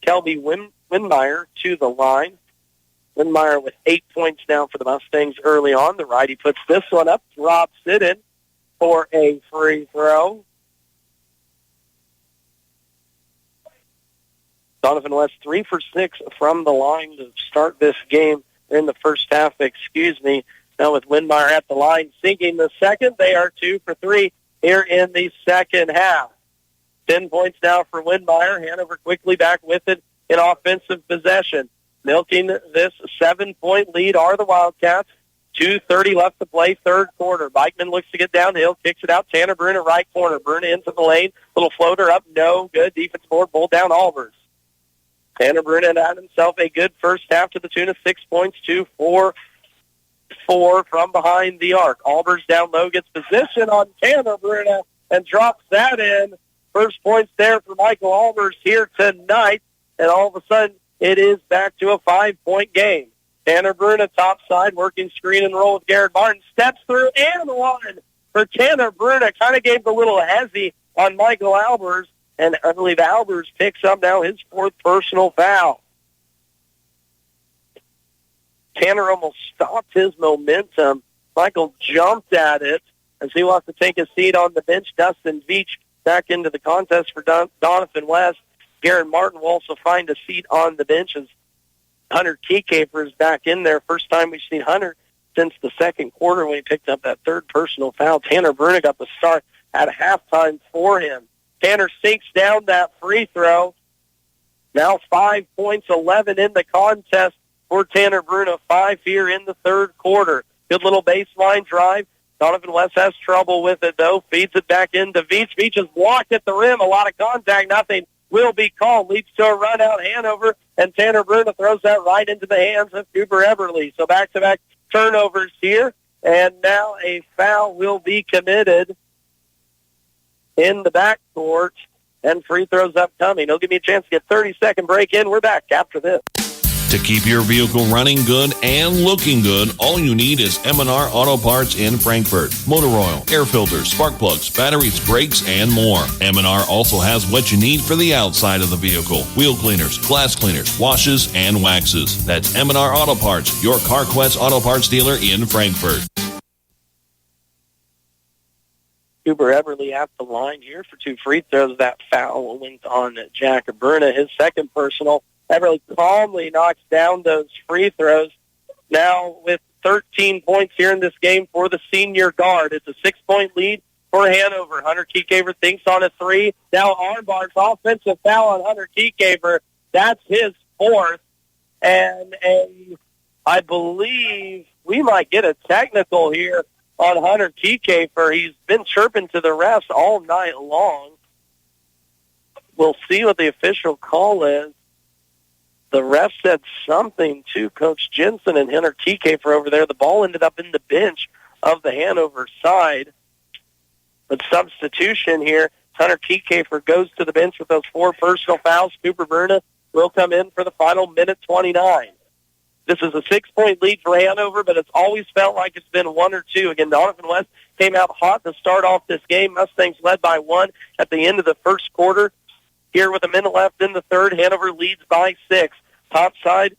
Kelby Winmeyer to the line. Winmeyer with 8 points now for the Mustangs early on. The righty puts this one up, drops it in for a free throw. Doniphan West 3 for 6 from the line to start this game in the first half, Now with Winmeyer at the line, sinking the second. They are 2 for 3 here in the second half. 10 points now for Winmeyer. Hanover quickly back with it in offensive possession. Milking this 7-point lead are the Wildcats. 2:30 left to play, third quarter. Beichman looks to get downhill, kicks it out. Tanner Bruna, right corner. Bruna into the lane. Little floater up, no good. Defense board, pulled down Albers. Tanner Bruna had himself a good first half to the tune of 6 points, 2-4 from behind the arc. Albers down low, gets position on Tanner Bruna and drops that in. First points there for Michael Albers here tonight. And all of a sudden, it is back to a 5-point game. Tanner Bruna, top side, working screen and roll with Garrett Martin. Steps through and one for Tanner Bruna. Kind of gave the little hezzy on Michael Albers. And I believe Albers picks up now his 4th personal foul. Tanner almost stopped his momentum. Michael jumped at it as he wants to take a seat on the bench. Dustin Veach back into the contest for Doniphan West. Garrett Martin will also find a seat on the bench as Hunter Keycaper is back in there. First time we've seen Hunter since the second quarter when he picked up that 3rd personal foul. Tanner Bruna got the start at halftime for him. Tanner sinks down that free throw. Now 5 points, 11 in the contest for Tanner Bruna. 5 here in the third quarter. Good little baseline drive. Doniphan West has trouble with it, though. Feeds it back into Veach. Veach is blocked at the rim. A lot of contact. Nothing will be called. Leads to a run out Hanover, and Tanner Bruna throws that right into the hands of Cooper Everly. So back-to-back turnovers here, and now a foul will be committed in the backcourt, and free throws upcoming. He'll give me a chance to get 30-second break in. We're back after this. To keep your vehicle running good and looking good, all you need is M&R Auto Parts in Frankfort. Motor oil, air filters, spark plugs, batteries, brakes, and more. M&R also has what you need for the outside of the vehicle. Wheel cleaners, glass cleaners, washes, and waxes. That's M&R Auto Parts, your CarQuest Auto Parts dealer in Frankfort. Cooper Everly at the line here for 2 free throws. That foul went on Jack Bruna, his second personal. Everly calmly knocks down those free throws. Now with 13 points here in this game for the senior guard. It's a 6-point lead for Hanover. Hunter Kiecaver thinks on a 3. Now Armbar's offensive foul on Hunter Kiecaver. That's his 4th. And I believe we might get a technical here on Hunter Kiecaver. He's been chirping to the refs all night long. We'll see what the official call is. The ref said something to Coach Jensen and Hunter Kiecaver over there. The ball ended up in the bench of the Hanover side. But substitution here, Hunter Kiecaver goes to the bench with those 4 personal fouls. Cooper Bruna will come in for the final minute 29. This is a 6-point lead for Hanover, but it's always felt like it's been 1 or 2. Again, Doniphan West came out hot to start off this game. Mustangs led by 1 at the end of the first quarter. Here with a minute left in the third, Hanover leads by 6. Top side,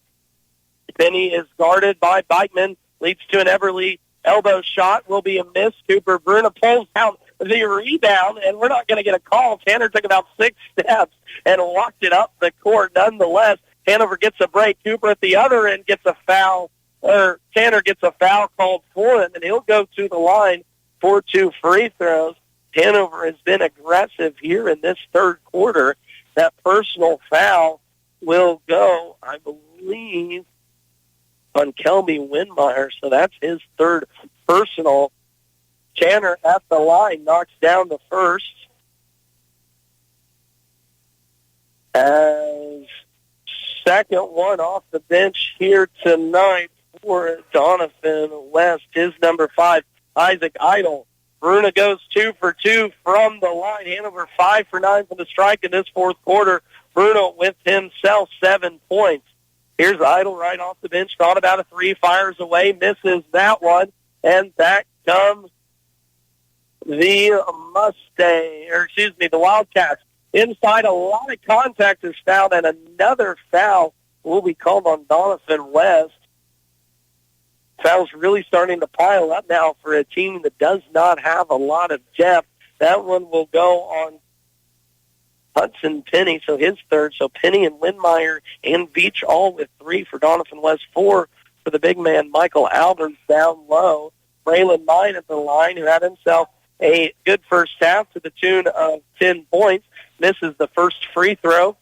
Penny is guarded by Bikeman, leads to an Everly elbow shot, will be a miss. Cooper Bruna pulls out the rebound, and we're not going to get a call. Tanner took about 6 steps and walked it up the court. Nonetheless, Hanover gets a break. Cooper at the other end gets a foul, or Tanner gets a foul called for him, and he'll go to the line for 2 free throws. Hanover has been aggressive here in this third quarter. That personal foul will go, I believe, on Kelby Windmeyer, so that's his 3rd personal. Tanner at the line knocks down the first. As second one off the bench here tonight for Doniphan West, his number 5, Isaac Idle. Bruna goes 2 for 2 from the line. Hanover 5 for 9 from the strike in this fourth quarter. Bruna with himself 7 points. Here's Idle right off the bench. Thought about a 3, fires away, misses that one, and back comes the Wildcats. Inside, a lot of contact is fouled, and another foul will be called on Doniphan West. Fouls really starting to pile up now for a team that does not have a lot of depth. That one will go on Hudson Penny, so his 3rd. So Penny and Windmeyer and Beach all with 3 for Doniphan West, 4 for the big man Michael Albers down low. Braylon Mine at the line, who had himself a good first half to the tune of 10 points, misses the first free throw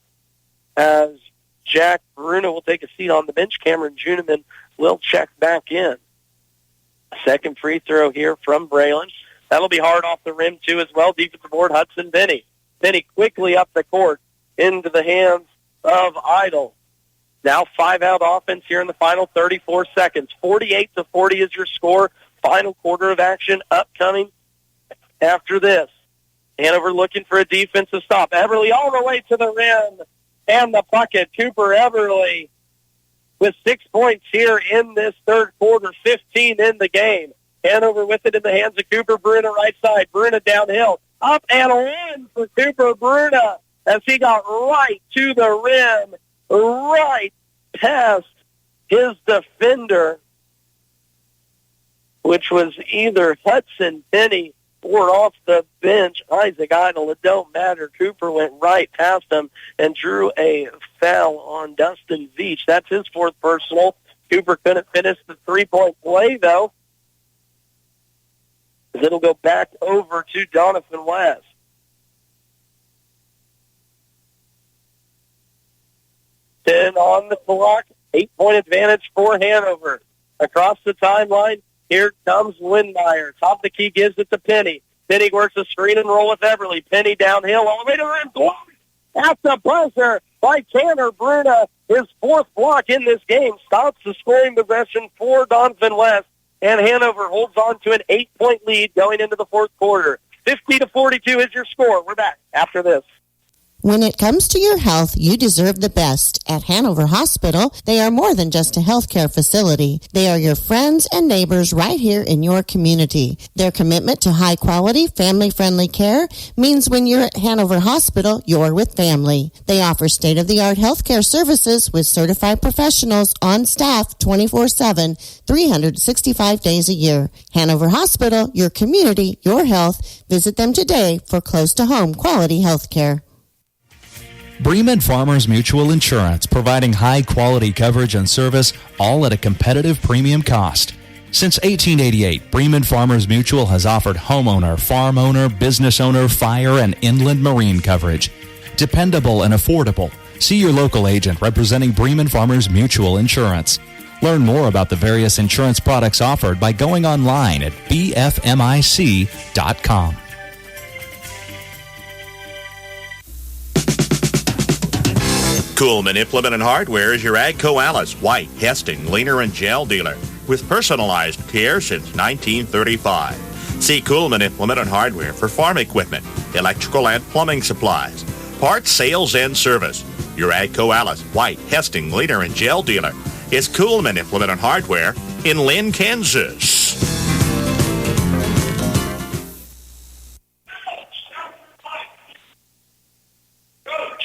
as Jack Bruna will take a seat on the bench. Cameron Juniman will check back in. Second free throw here from Braylon. That'll be hard off the rim, too, as well. Defensive board, Hudson Penny. Penny quickly up the court into the hands of Idle. Now 5-out offense here in the final 34 seconds. 48-40 is your score. Final quarter of action upcoming after this. Hanover looking for a defensive stop. Everly all the way to the rim and the bucket. Cooper Everly with 6 points here in this third quarter, 15 in the game. Hanover with it in the hands of Cooper Bruna right side. Bruna downhill. Up and one for Cooper Bruna as he got right to the rim, right past his defender, which was either Hudson Penny or off the bench, Isaac Idle. It don't matter. Cooper went right past him and drew a foul on Dustin Veach. That's his 4th personal. Cooper couldn't finish the 3-point play, though. It'll go back over to Doniphan West. Then on the clock, 8-point advantage for Hanover. Across the timeline, here comes Windmeyer. Top of the key gives it to Penny. Penny works a screen and roll with Everly. Penny downhill all the way to the rim. Blocked at the buzzer by Tanner Bruna. His 4th block in this game stops the scoring progression for Doniphan West. And Hanover holds on to an 8-point lead going into the fourth quarter. 50-42 is your score. We're back after this. When it comes to your health, you deserve the best. At Hanover Hospital, they are more than just a healthcare facility. They are your friends and neighbors right here in your community. Their commitment to high-quality, family-friendly care means when you're at Hanover Hospital, you're with family. They offer state-of-the-art healthcare services with certified professionals on staff 24/7, 365 days a year. Hanover Hospital, your community, your health. Visit them today for close-to-home quality healthcare. Bremen Farmers Mutual Insurance, providing high-quality coverage and service, all at a competitive premium cost. Since 1888, Bremen Farmers Mutual has offered homeowner, farm owner, business owner, fire, and inland marine coverage. Dependable and affordable. See your local agent representing Bremen Farmers Mutual Insurance. Learn more about the various insurance products offered by going online at bfmic.com. Coolman Implement and Hardware is your Agco Alice, White, Hesting, Leaner, and Gel dealer with personalized care since 1935. See Coolman Implement and Hardware for farm equipment, electrical and plumbing supplies, parts, sales, and service. Your Agco Alice, White, Hesting, Leaner, and Gel dealer is Coolman Implement and Hardware in Lynn, Kansas.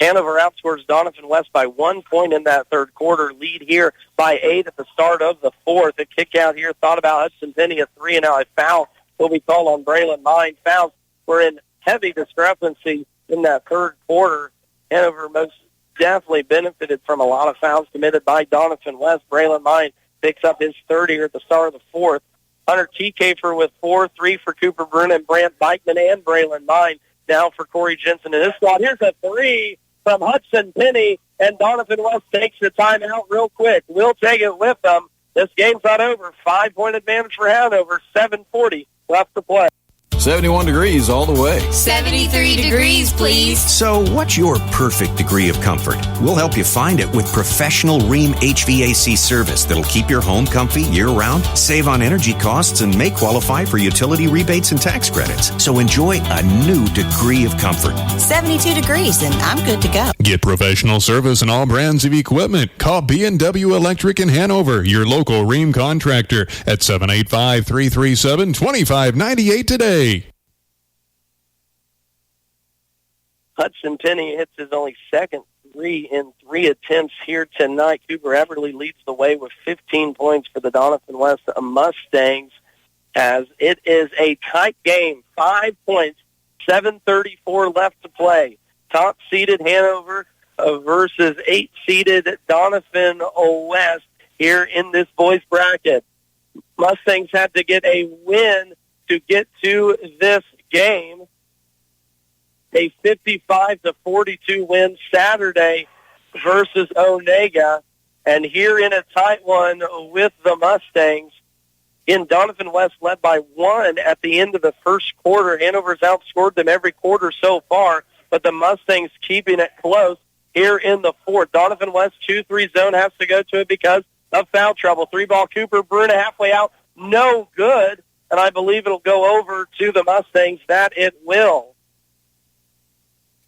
Hanover outscores Doniphan West by 1 point in that third quarter. Lead here by 8 at the start of the fourth. A kick out here thought about Hudson Penny, a 3, and now a foul will be called on Braylon Mine. Fouls were in heavy discrepancy in that third quarter. Hanover most definitely benefited from a lot of fouls committed by Doniphan West. Braylon Mine picks up his third here at the start of the fourth. Hunter T-Kafer with 4, 3 for Cooper Bruna and Brant Beichman and Braylon Mine. Now for Corey Jensen and his squad. Here's a 3 from Hudson Penny, and Doniphan West takes the timeout real quick. We'll take it with them. This game's not over. 5-point advantage for Hanover. 7:40 left to play. 71 degrees all the way. 73 degrees, please. So what's your perfect degree of comfort? We'll help you find it with professional Rheem HVAC service that'll keep your home comfy year-round, save on energy costs, and may qualify for utility rebates and tax credits. So enjoy a new degree of comfort. 72 degrees, and I'm good to go. Get professional service in all brands of equipment. Call B&W Electric in Hanover, your local Rheem contractor, at 785-337-2598 today. Hudson Penny hits his only second 3 in 3 attempts here tonight. Cooper Everly leads the way with 15 points for the Doniphan West Mustangs, as it is a tight game. 5 points, 7:34 left to play. Top-seeded Hanover versus 8-seeded Doniphan West here in this boys bracket. Mustangs had to get a win to get to this game. A 55-42 win Saturday versus Onega. And here in a tight one with the Mustangs, in Doniphan West led by 1 at the end of the first quarter. Hanover's outscored them every quarter so far, but the Mustangs keeping it close here in the fourth. Doniphan West 2-3 zone has to go to it because of foul trouble. 3-ball Cooper Bruna halfway out, no good, and I believe it'll go over to the Mustangs. That it will.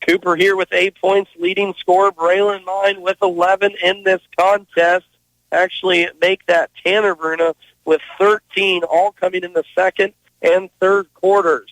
Cooper here with 8 points, leading scorer. Braylon Mine with 11 in this contest. Actually make that Tanner Bruna with 13, all coming in the second and third quarters.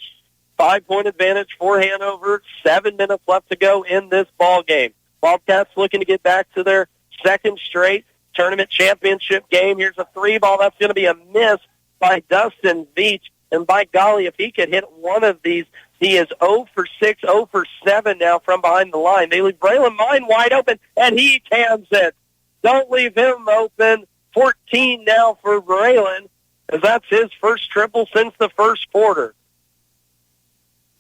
5-point advantage for Hanover. 7 minutes left to go in this ball game. Wildcats looking to get back to their second straight tournament championship game. Here's a 3-ball. That's going to be a miss by Dustin Veach. And by golly, if he could hit one of these, he is 0 for 6, 0 for 7 now from behind the line. They leave Braylon Mine wide open, and he cans it. Don't leave him open. 14 now for Braylon, as that's his first triple since the first quarter.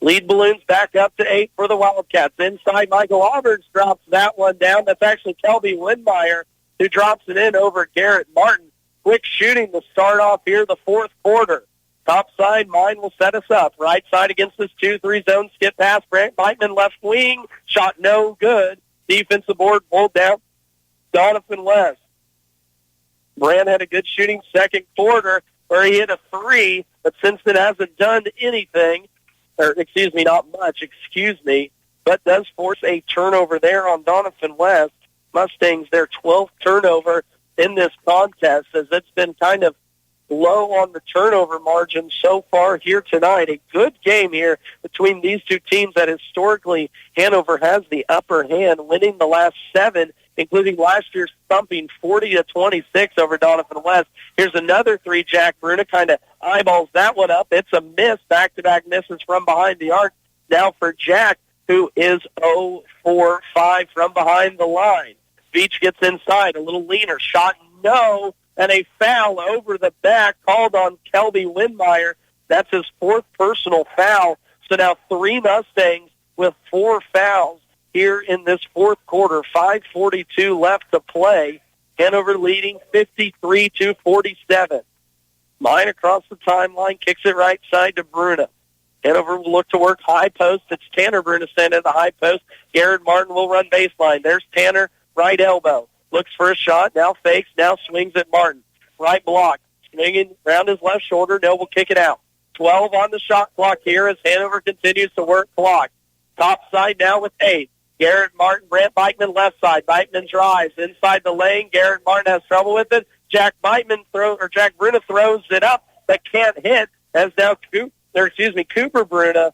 Lead balloons back up to 8 for the Wildcats. Inside, Michael Auburn drops that one down. That's actually Kelby Windmeyer who drops it in over Garrett Martin. Quick shooting to start off here the fourth quarter. Top side, Mine will set us up. Right side against this 2-3 zone. Skip pass. Brant Beichman left wing. Shot no good. Defensive board pulled down. Doniphan West. Brant had a good shooting second quarter where he hit a 3, but since then hasn't done anything. Or, not much, but does force a turnover there on Doniphan West. Mustangs, their 12th turnover in this contest, as it's been kind of low on the turnover margin so far here tonight. A good game here between these two teams that historically Hanover has the upper hand, winning the last 7, including last year's thumping 40-26 over Doniphan West. Here's another 3. Jack Bruna kind of eyeballs that one up. It's a miss, back-to-back misses from behind the arc. Now for Jack, who is 0-4-5 from behind the line. Beach gets inside, a little leaner, shot no, and a foul over the back called on Kelby Windmeyer. That's his 4th personal foul. So now 3 Mustangs with 4 fouls here in this 4th quarter. 5:42 left to play. Hanover leading 53-47. Mine across the timeline, kicks it right side to Bruna. Hanover will look to work high post. It's Tanner Bruna standing at the high post. Garrett Martin will run baseline. There's Tanner, right elbow. Looks for a shot, now fakes, now swings at Martin. Right block, swinging around his left shoulder. No, will kick it out. 12 on the shot clock here as Hanover continues to work clock. Top side now with 8. Garrett Martin, Brant Bikeman left side. Bikeman drives inside the lane. Garrett Martin has trouble with it. Jack Bruna throws it up, but can't hit as now Cooper Bruna,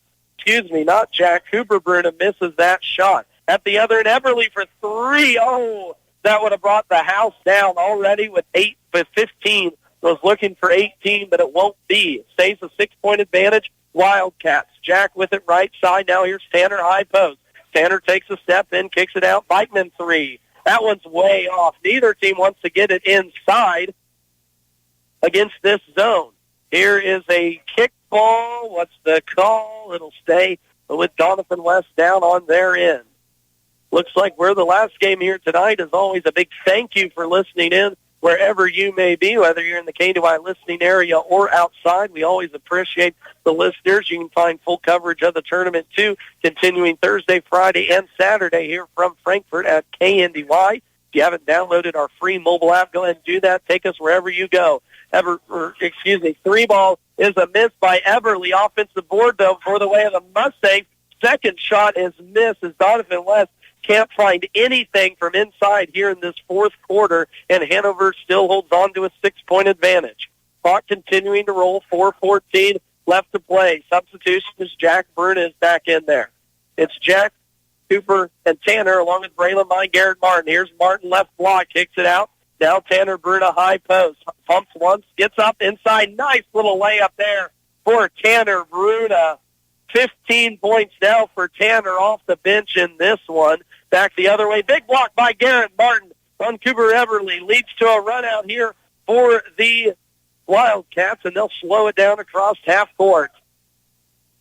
not Jack, Cooper Bruna misses that shot. At the other end, Everly for 3. Oh, that would have brought the house down already with 15. Was looking for 18, but it won't be. It stays a 6-point advantage. Wildcats. Jack with it right side. Now here's Tanner, high post. Tanner takes a step in, kicks it out. Bikeman 3. That one's way off. Neither team wants to get it inside against this zone. Here is a kickball. What's the call? It'll stay with Doniphan West down on their end. Looks like we're the last game here tonight. As always, a big thank you for listening in wherever you may be, whether you're in the KDY listening area or outside. We always appreciate the listeners. You can find full coverage of the tournament, too, continuing Thursday, Friday, and Saturday here from Frankfort at KNDY. If you haven't downloaded our free mobile app, go ahead and do that. Take us wherever you go. 3-ball is a miss by Everly. Offensive board, though, for the way of the Mustangs. Second shot is missed as Doniphan West can't find anything from inside here in this 4th quarter, and Hanover still holds on to a 6-point advantage. Clock continuing to roll, 4:14 left to play. Substitution is Jack Bruna is back in there. It's Jack, Cooper, and Tanner, along with Braylon Mine, Garrett Martin. Here's Martin, left block, kicks it out. Now Tanner Bruna, high post. Pumps once, gets up inside. Nice little layup there for Tanner Bruna. 15 points now for Tanner off the bench in this one. Back the other way. Big block by Garrett Martin on Cooper Everly. Leads to a run out here for the Wildcats, and they'll slow it down across half court.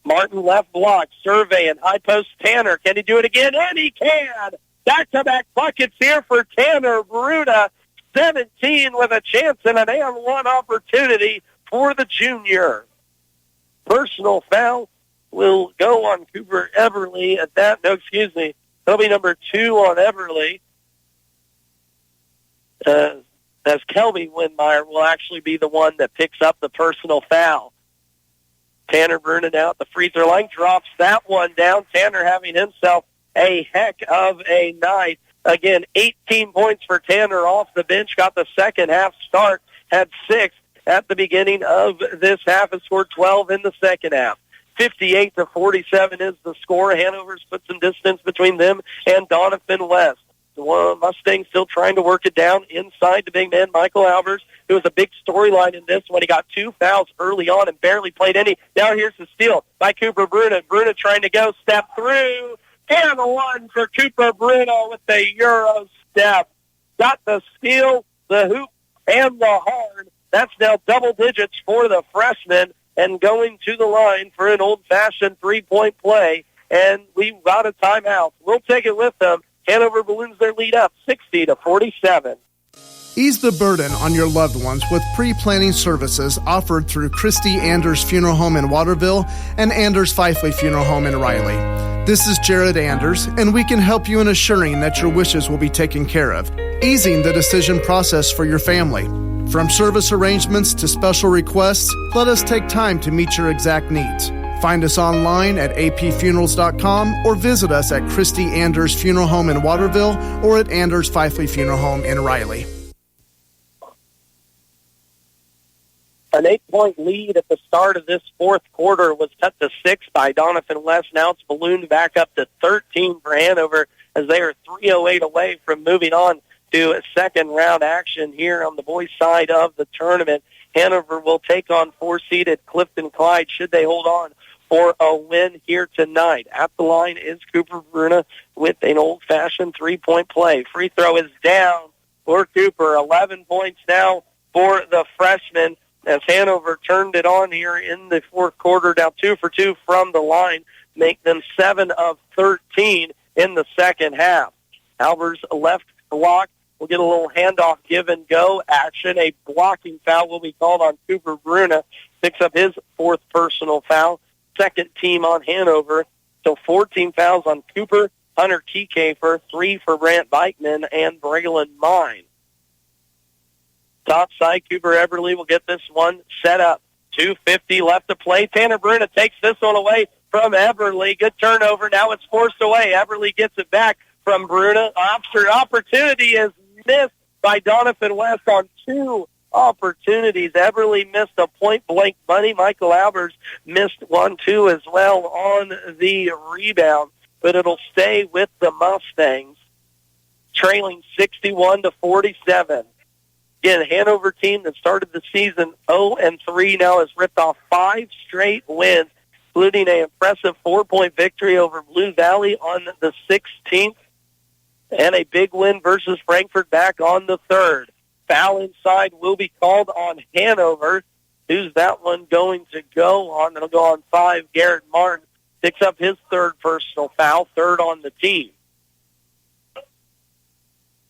Martin left block, surveying, high post Tanner. Can he do it again? And he can! Back-to-back buckets here for Tanner Bruna. 17 with a chance and an and-one opportunity for the junior. Personal foul will go on Cooper Everly at that. No, excuse me. That'll be number 2 on Everly. As Kelby Windmeyer will actually be the one that picks up the personal foul. Tanner Bruna now at the free throw line, drops that one down. Tanner having himself a heck of a night. Again, 18 points for Tanner off the bench, got the second half start, had 6 at the beginning of this half, and scored 12 in the second half. 58-47 is the score. Hanover's put some distance between them and Doniphan West. The Mustangs still trying to work it down inside the big man, Michael Albers, who was a big storyline in this one. He got 2 fouls early on and barely played any. Now here's the steal by Cooper Bruna. Bruna trying to go, step through, and the one for Cooper Bruna with the Euro step. Got the steal, the hoop, and the horn. That's now double digits for the freshman, and going to the line for an old-fashioned three-point play, and we've got a timeout. We'll take it with them. Hanover balloons their lead up 60-47. Ease the burden on your loved ones with pre-planning services offered through Christy Anders Funeral Home in Waterville and Anders Fifely Funeral Home in Riley. This is Jared Anders, and we can help you in assuring that your wishes will be taken care of, easing the decision process for your family. From service arrangements to special requests, let us take time to meet your exact needs. Find us online at apfunerals.com or visit us at Christy Anders Funeral Home in Waterville or at Anders Fifely Funeral Home in Riley. An 8-point lead at the start of this fourth quarter was cut to 6 by Doniphan West. Now it's ballooned back up to 13 for Hanover as they are 3:08 away from moving on to a second-round action here on the boys' side of the tournament. Hanover will take on 4-seeded Clifton Clyde should they hold on for a win here tonight. At the line is Cooper Bruna with an old-fashioned three-point play. Free throw is down for Cooper. 11 points now for the freshman as Hanover turned it on here in the fourth quarter, down 2 for 2 from the line, make them 7 of 13 in the second half. Albers left block will get a little handoff give-and-go action. A blocking foul will be called on Cooper Bruna. Picks up his fourth personal foul. Second team on Hanover. So 14 fouls on Cooper, Hunter Kiekefer, 3 for Brant Beichman, and Braylon Mine. Top side, Cooper Eberly will get this one set up. 2:50 left to play. Tanner Bruna takes this one away from Eberly. Good turnover. Now it's forced away. Eberly gets it back from Bruna. Opportunity is missed by Doniphan West on 2 opportunities. Eberly missed a point-blank bunny. Michael Albers missed 1-2 as well on the rebound, but it'll stay with the Mustangs, trailing 61-47. Again, Hanover team that started the season 0-3 now has ripped off 5 straight wins, including an impressive 4-point victory over Blue Valley on the 16th and a big win versus Frankfort back on the 3rd. Foul inside will be called on Hanover. Who's that one going to go on? It'll go on 5. Garrett Martin picks up his 3rd personal foul, 3rd on the team.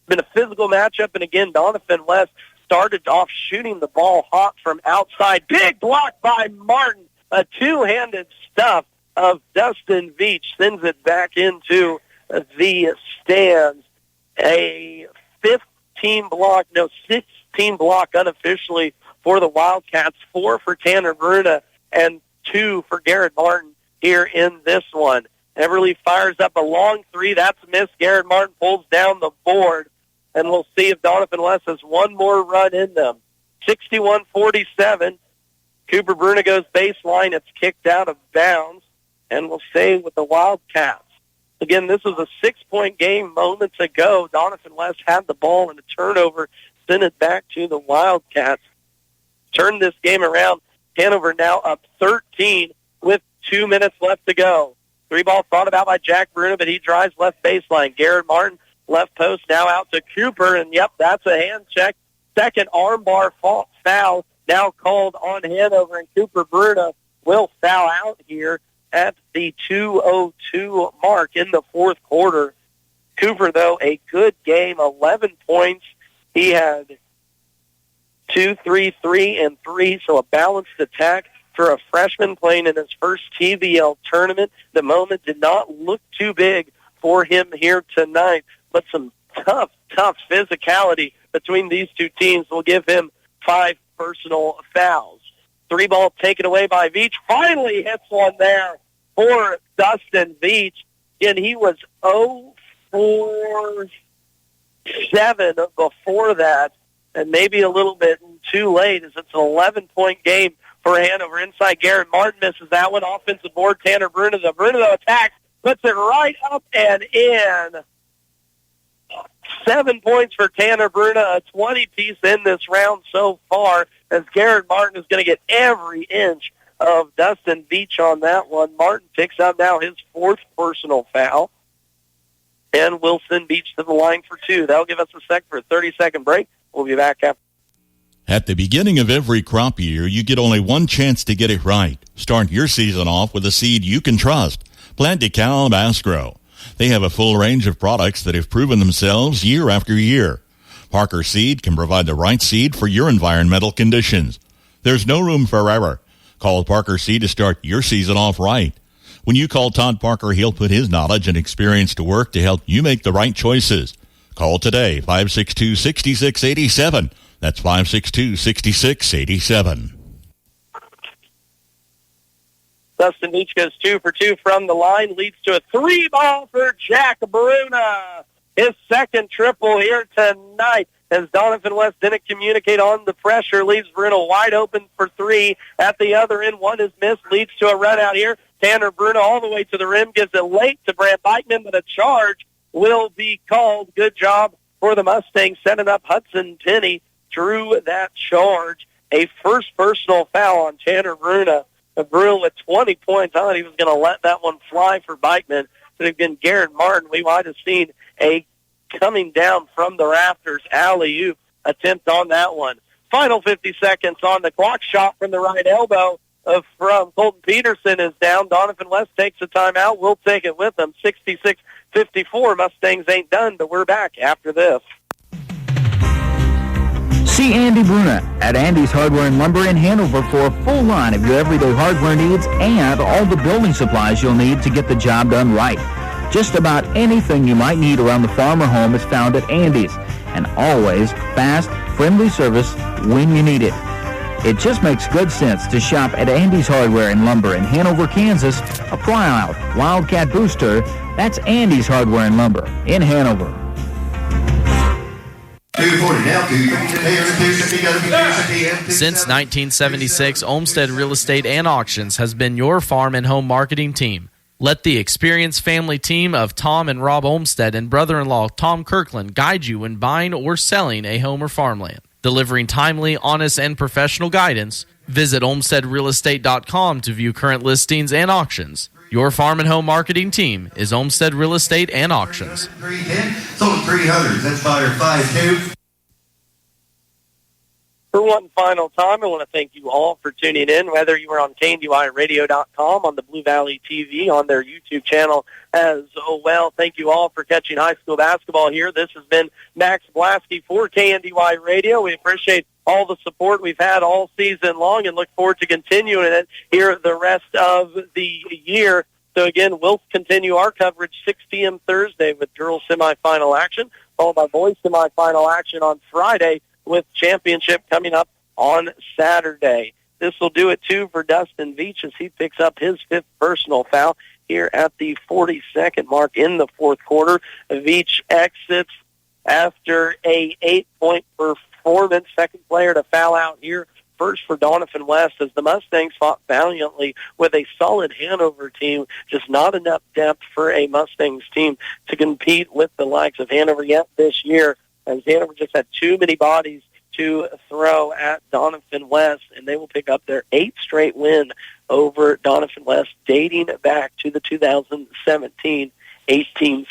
Been a physical matchup, and again, Doniphan West started off shooting the ball hot from outside. Big block by Martin. A two-handed stuff of Dustin Veach sends it back into the stands. A 16 block unofficially for the Wildcats, 4 for Tanner Bruna, and 2 for Garrett Martin here in this one. Eberly fires up a long 3. That's missed. Garrett Martin pulls down the board. And we'll see if Doniphan West has one more run in them. 61-47. Cooper Bruna goes baseline. It's kicked out of bounds. And we'll stay with the Wildcats. Again, this was a 6-point game moments ago. Doniphan West had the ball and a turnover, sent it back to the Wildcats. Turned this game around. Hanover now up 13 with 2 minutes left to go. 3-ball thought about by Jack Bruna, but he drives left baseline. Garrett Martin, left post, now out to Cooper, and yep, that's a hand check. Second armbar foul now called on Hanover, and Cooper Bruna will foul out here at the 2:02 mark in the fourth quarter. Cooper, though, a good game, 11 points. He had 2, 3, 3, and 3, so a balanced attack for a freshman playing in his first TVL tournament. The moment did not look too big for him here tonight, but some tough physicality between these two teams will give him 5 personal fouls. 3-ball taken away by Veach. Finally hits one there for Dustin Veach. Again, he was 0 for 7 before that, and maybe a little bit too late as it's an 11-point game for Hanover. Inside, Garrett Martin misses that one. Offensive board, Tanner Bruna. The Bruna attacks, puts it right up and in. 7 points for Tanner Bruna, a 20-piece in this round so far, as Garrett Martin is going to get every inch of Dustin Veach on that one. Martin picks up now his 4th personal foul, and will send Veach to the line for 2. That'll give us a sec for a 30-second break. We'll be back after. At the beginning of every crop year, you get only one chance to get it right. Start your season off with a seed you can trust. Plant DeKalb Asgrow. They have a full range of products that have proven themselves year after year. Parker Seed can provide the right seed for your environmental conditions. There's no room for error. Call Parker Seed to start your season off right. When you call Todd Parker, he'll put his knowledge and experience to work to help you make the right choices. Call today, 562-6687. That's 562-6687. Dustin Beach goes 2 for 2 from the line, leads to a 3-ball for Jack Bruna. His second triple here tonight, as Doniphan West didn't communicate on the pressure, leaves Bruna wide open for 3 at the other end. One is missed, leads to a run out here. Tanner Bruna all the way to the rim, gives it late to Brant Beitman, but a charge will be called. Good job for the Mustangs, setting up Hudson Penny through that charge. A first personal foul on Tanner Bruna. Bruna with 20 points. I thought he was going to let that one fly for Beitman. It had been Garrett Martin. We might have seen a coming down from the rafters alley-oop attempt on that one. Final 50 seconds on the clock. Shot from the right elbow from Colton Peterson is down. Doniphan West takes a timeout. We'll take it with them. 66-54. Mustangs ain't done, but we're back after this. See Andy Bruna at Andy's Hardware and Lumber in Hanover for a full line of your everyday hardware needs and all the building supplies you'll need to get the job done right. Just about anything you might need around the farm or home is found at Andy's, and always fast, friendly service when you need it. It just makes good sense to shop at Andy's Hardware and Lumber in Hanover, Kansas, a proud Wildcat booster. That's Andy's Hardware and Lumber in Hanover. Since 1976, Olmsted Real Estate and Auctions has been your farm and home marketing team. Let the experienced family team of Tom and Rob Olmsted and brother-in-law Tom Kirkland guide you when buying or selling a home or farmland. Delivering timely, honest, and professional guidance, visit olmstedrealestate.com to view current listings and auctions. Your farm and home marketing team is Olmsted Real Estate and Auctions. 310, sold 300. That's fire 5-2. For one final time, I want to thank you all for tuning in, whether you are on KNDYradio.com, on the Blue Valley TV, on their YouTube channel as well. Thank you all for catching high school basketball here. This has been Max Blasky for KNDY Radio. We appreciate all the support we've had all season long and look forward to continuing it here the rest of the year. So again, we'll continue our coverage 6 p.m. Thursday with girls semifinal action, followed by boys semifinal action on Friday, with championship coming up on Saturday. This will do it, too, for Dustin Veach as he picks up his 5th personal foul here at the 42nd mark in the fourth quarter. Veach exits after a 8-point performance. Second player to foul out here. First for Doniphan West as the Mustangs fought valiantly with a solid Hanover team. Just not enough depth for a Mustangs team to compete with the likes of Hanover yet this year, as Hanover just had too many bodies to throw at Doniphan West, and they will pick up their 8th straight win over Doniphan West, dating back to the 2017-18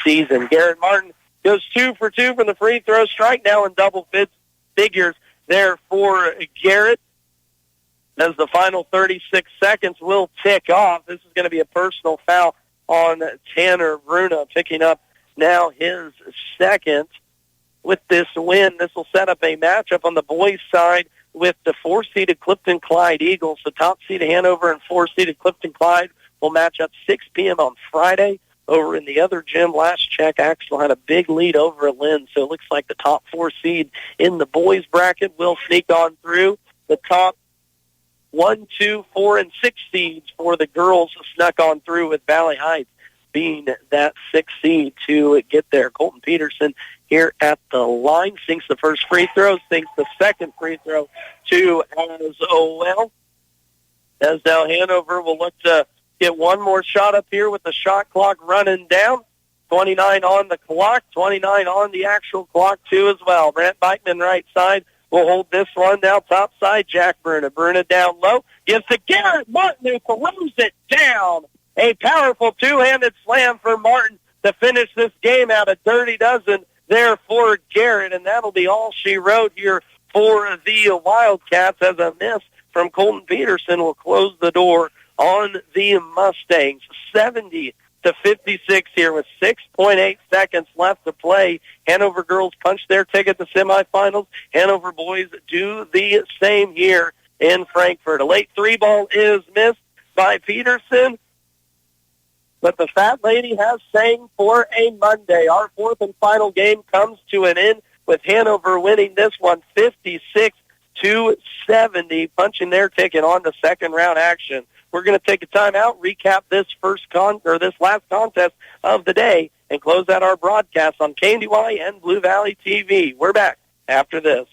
season. Garrett Martin goes 2 for 2 from the free throw strike, now in double figures there for Garrett. As the final 36 seconds will tick off, this is going to be a personal foul on Tanner Bruna, picking up now his 2nd. With this win, this will set up a matchup on the boys' side with the 4-seeded Clifton-Clyde Eagles. The top-seeded Hanover and 4-seeded Clifton-Clyde will match up 6 p.m. on Friday. Over in the other gym, last check, Axel had a big lead over at Lynn, so it looks like the top 4 seed in the boys' bracket will sneak on through. The top 1, 2, 4, and 6 seeds for the girls snuck on through, with Valley Heights being that 6th seed to get there. Colton Peterson here at the line sinks the first free throw, sinks the second free throw too as well. As now Hanover will look to get one more shot up here with the shot clock running down. 29 on the clock, 29 on the actual clock too as well. Brant Beitman right side will hold this one down top side. Jack Bruna. Bruna down low. Gives to Garrett Martin, who throws it down. A powerful two-handed slam for Martin to finish this game out. A dirty dozen there for Garrett, and that'll be all she wrote here for the Wildcats, as a miss from Colton Peterson will close the door on the Mustangs. 70-56 here with 6.8 seconds left to play. Hanover girls punch their ticket to semifinals. Hanover boys do the same here in Frankfort. A late 3-ball is missed by Peterson, but the Fat Lady has sang for a Monday. Our 4th and final game comes to an end with Hanover winning this one 56-54. 270, punching their ticket on the second round action. We're going to take a timeout, recap this this last contest of the day, and close out our broadcast on KNDY and Blue Valley TV. We're back after this.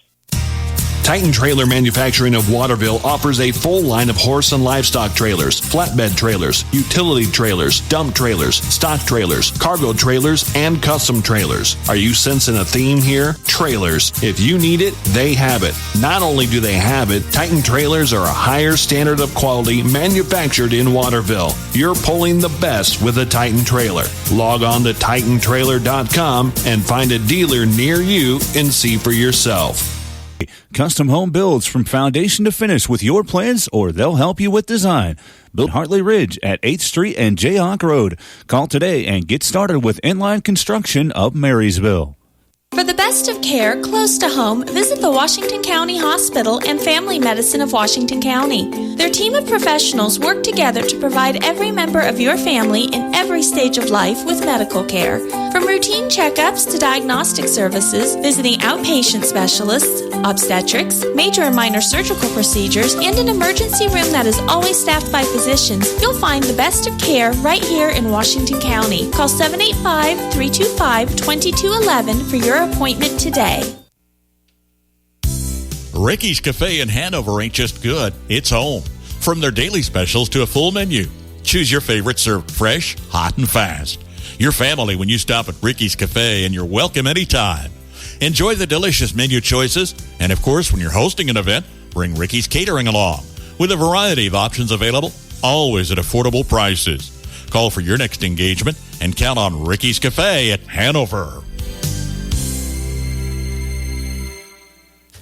Titan Trailer Manufacturing of Waterville offers a full line of horse and livestock trailers, flatbed trailers, utility trailers, dump trailers, stock trailers, cargo trailers, and custom trailers. Are you sensing a theme here? Trailers. If you need it, they have it. Not only do they have it, Titan Trailers are a higher standard of quality manufactured in Waterville. You're pulling the best with a Titan Trailer. Log on to TitanTrailer.com and find a dealer near you and see for yourself. Custom home builds from foundation to finish with your plans, or they'll help you with design. Build Hartley Ridge at 8th Street and Jayhawk Road. Call today and get started with Inline Construction of Marysville. For the best of care close to home, visit the Washington County Hospital and Family Medicine of Washington County. Their team of professionals work together to provide every member of your family in every stage of life with medical care. From routine checkups to diagnostic services, visiting outpatient specialists, obstetrics, major and minor surgical procedures, and an emergency room that is always staffed by physicians, you'll find the best of care right here in Washington County. Call 785-325-2211 for your appointment today. Ricky's Cafe in Hanover ain't just good, it's home. From their daily specials to a full menu, choose your favorite served fresh, hot, and fast. Your family when you stop at Ricky's Cafe, and you're welcome anytime. Enjoy the delicious menu choices, and of course, when you're hosting an event, bring Ricky's Catering along. With a variety of options available, always at affordable prices. Call for your next engagement and count on Ricky's Cafe at Hanover.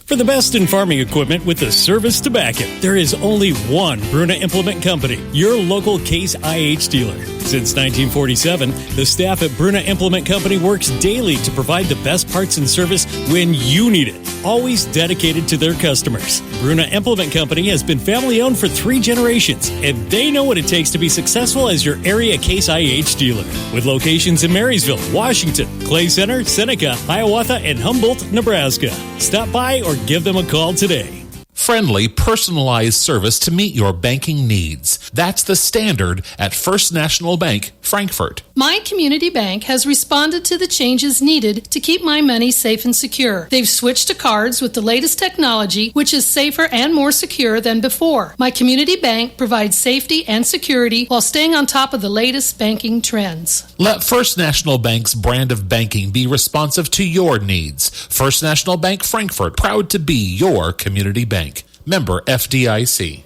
For the best in farming equipment with the service to back it, there is only one Bruna Implement Company, your local Case IH dealer. Since 1947, the staff at Bruna Implement Company works daily to provide the best parts and service when you need it, always dedicated to their customers. Bruna Implement Company has been family-owned for 3 generations, and they know what it takes to be successful as your area Case IH dealer. With locations in Marysville, Washington, Clay Center, Seneca, Hiawatha, and Humboldt, Nebraska. Stop by or give them a call today. Friendly, personalized service to meet your banking needs. That's the standard at First National Bank, Frankfort. My community bank has responded to the changes needed to keep my money safe and secure. They've switched to cards with the latest technology, which is safer and more secure than before. My community bank provides safety and security while staying on top of the latest banking trends. Let First National Bank's brand of banking be responsive to your needs. First National Bank, Frankfort, proud to be your community bank. Member FDIC.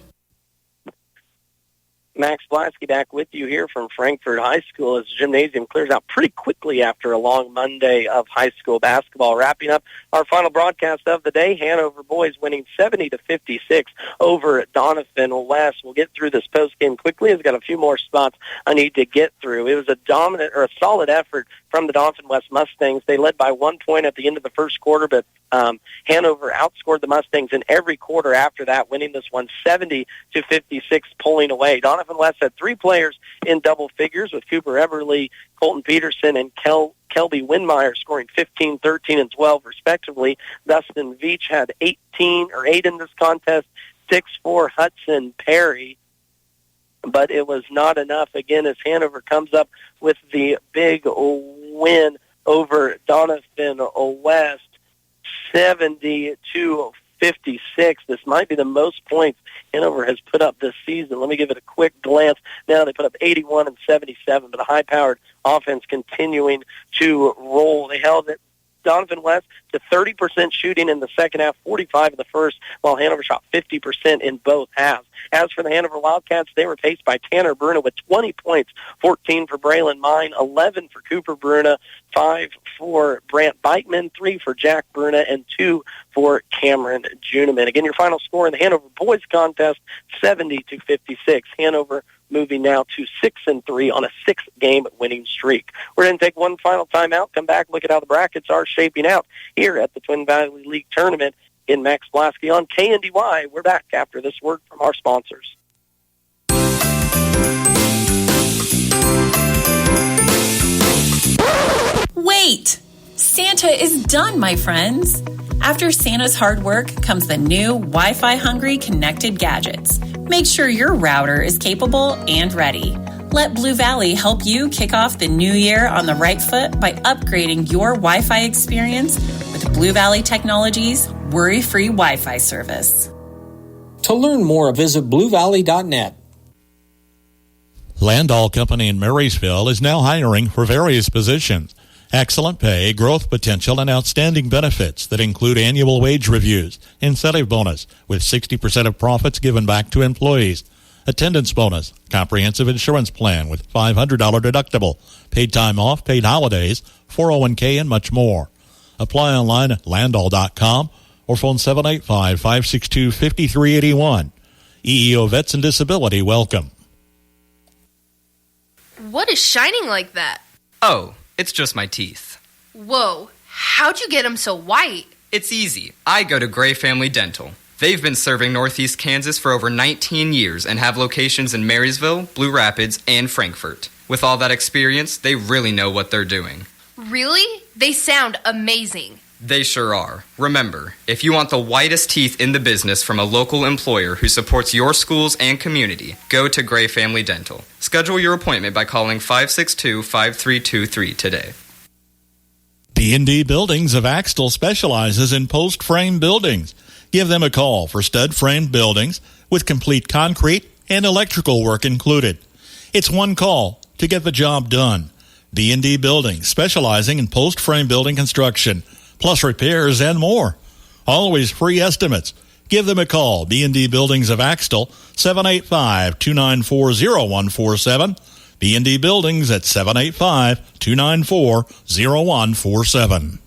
Max Blasky back with you here from Frankfort High School as the gymnasium clears out pretty quickly after a long Monday of high school basketball. Wrapping up our final broadcast of the day, Hanover boys winning 70-56 over at Doniphan West. We'll get through this postgame quickly. I've got a few more spots I need to get through. It was a solid effort from the Doniphan West Mustangs. They led by 1 point at the end of the first quarter, but Hanover outscored the Mustangs in every quarter after that, winning this one 70-56, pulling away. Doniphan West had 3 players in double figures, with Cooper Everly, Colton Peterson, and Kelby Winmeyer scoring 15, 13, and 12, respectively. Dustin Veach had 8 in this contest, 6 for Hudson Perry. But it was not enough, again, as Hanover comes up with the big win over Doniphan West, 70-56. This might be the most points Hanover has put up this season. Let me give it a quick glance. Now they put up 81 and 77, but a high-powered offense continuing to roll. They held it Doniphan West to 30% shooting in the second half, 45 in the first, while Hanover shot 50% in both halves. As for the Hanover Wildcats, they were paced by Tanner Bruna with 20 points, 14 for Braylon Mine, 11 for Cooper Bruna, 5 for Brant Beitman, 3 for Jack Bruna, and 2 for Cameron Juniman. Again, your final score in the Hanover boys contest, 70-56. Hanover moving now to 6-3 on a 6-game winning streak. We're going to take one final timeout, come back, look at how the brackets are shaping out here at the Twin Valley League Tournament in Max Blasky on KNDY. We're back after this word from our sponsors. Wait! Santa is done, my friends. After Santa's hard work comes the new Wi-Fi hungry connected gadgets. Make sure your router is capable and ready. Let Blue Valley help you kick off the new year on the right foot by upgrading your Wi-Fi experience with Blue Valley Technologies' worry-free Wi-Fi service. To learn more, visit bluevalley.net. Landall Company in Marysville is now hiring for various positions. Excellent pay, growth potential, and outstanding benefits that include annual wage reviews, incentive bonus with 60% of profits given back to employees, attendance bonus, comprehensive insurance plan with $500 deductible, paid time off, paid holidays, 401k, and much more. Apply online at landall.com or phone 785-562-5381. EEO Vets and Disability welcome. What is shining like that? Oh, it's just my teeth. Whoa, how'd you get them so white? It's easy. I go to Gray Family Dental. They've been serving Northeast Kansas for over 19 years and have locations in Marysville, Blue Rapids, and Frankfort. With all that experience, they really know what they're doing. Really? They sound amazing. They sure are. Remember, if you want the whitest teeth in the business from a local employer who supports your schools and community, go to Gray Family Dental. Schedule your appointment by calling 562-5323 today. B&D Buildings of Axtell specializes in post-frame buildings. Give them a call for stud-frame buildings with complete concrete and electrical work included. It's one call to get the job done. B&D Buildings, specializing in post-frame building construction, plus repairs and more. Always free estimates. Give them a call. B&D Buildings of Axtell, 785-294-0147. B&D Buildings at 785-294-0147.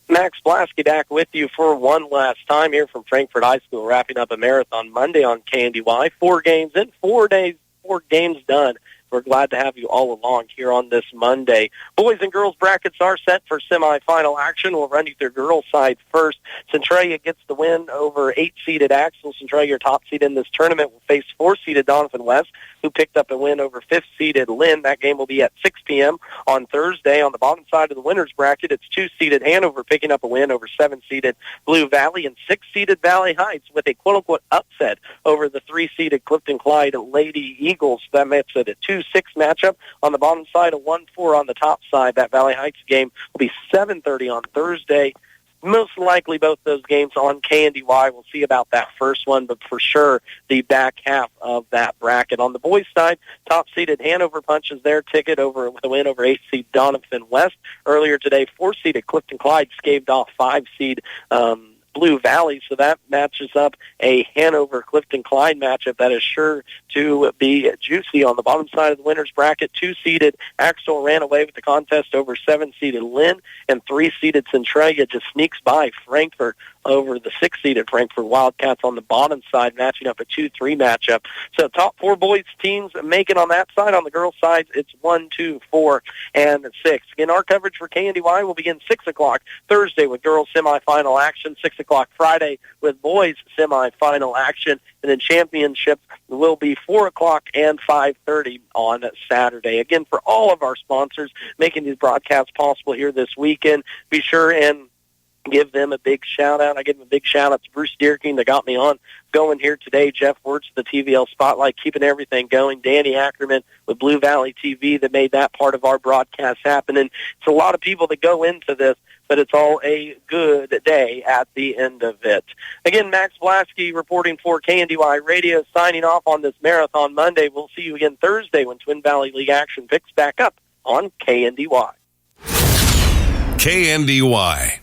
Max Blasky back with you for one last time here from Frankfort High School, wrapping up a marathon Monday on KNDY. 4 games in, 4 days, 4 games done. We're glad to have you all along here on this Monday. Boys and girls brackets are set for semifinal action. We'll run you through girls' side first. Centralia gets the win over 8-seeded Axel. Centralia, top seed in this tournament, will face 4-seeded Doniphan West, who picked up a win over 5th-seeded Lynn. That game will be at 6 p.m. on Thursday. On the bottom side of the winners bracket, it's 2-seeded Hanover picking up a win over 7-seeded Blue Valley and 6-seeded Valley Heights with a quote-unquote upset over the 3-seeded Clifton Clyde Lady Eagles. That makes it a 2-6 matchup. On the bottom side, a 1-4 on the top side. That Valley Heights game will be 7:30 on Thursday. Most likely both those games on KNDY. We'll see about that first one, but for sure the back half of that bracket. On the boys' side, top-seeded Hanover punches their ticket over with a win over 8-seed Doniphan West. Earlier today, 4-seeded Clifton Clyde scaved off 5-seed Blue Valley, so that matches up a Hanover-Clifton Clyde matchup that is sure to be juicy. On the bottom side of the winners bracket, 2-seeded Axel ran away with the contest over 7-seeded Lynn, and 3-seeded Centralia just sneaks by Frankfort over the 6-seeded Frankfort Wildcats on the bottom side, matching up a 2-3 matchup. So top 4 boys teams make it on that side. On the girls' side, it's 1, 2, 4, and 6. Again, our coverage for KNDY will begin 6 o'clock Thursday with girls semifinal action, 6 o'clock Friday with boys semifinal action, and then championships will be 4 o'clock and 5:30 on Saturday. Again, for all of our sponsors making these broadcasts possible here this weekend, be sure and give them a big shout-out. I give them a big shout-out to Bruce Deerking that got me on going here today. Jeff Wirtz, the TVL Spotlight, keeping everything going. Danny Ackerman with Blue Valley TV that made that part of our broadcast happen. And it's a lot of people that go into this, but it's all a good day at the end of it. Again, Max Blasky reporting for KNDY Radio, signing off on this Marathon Monday. We'll see you again Thursday when Twin Valley League action picks back up on KNDY. KNDY.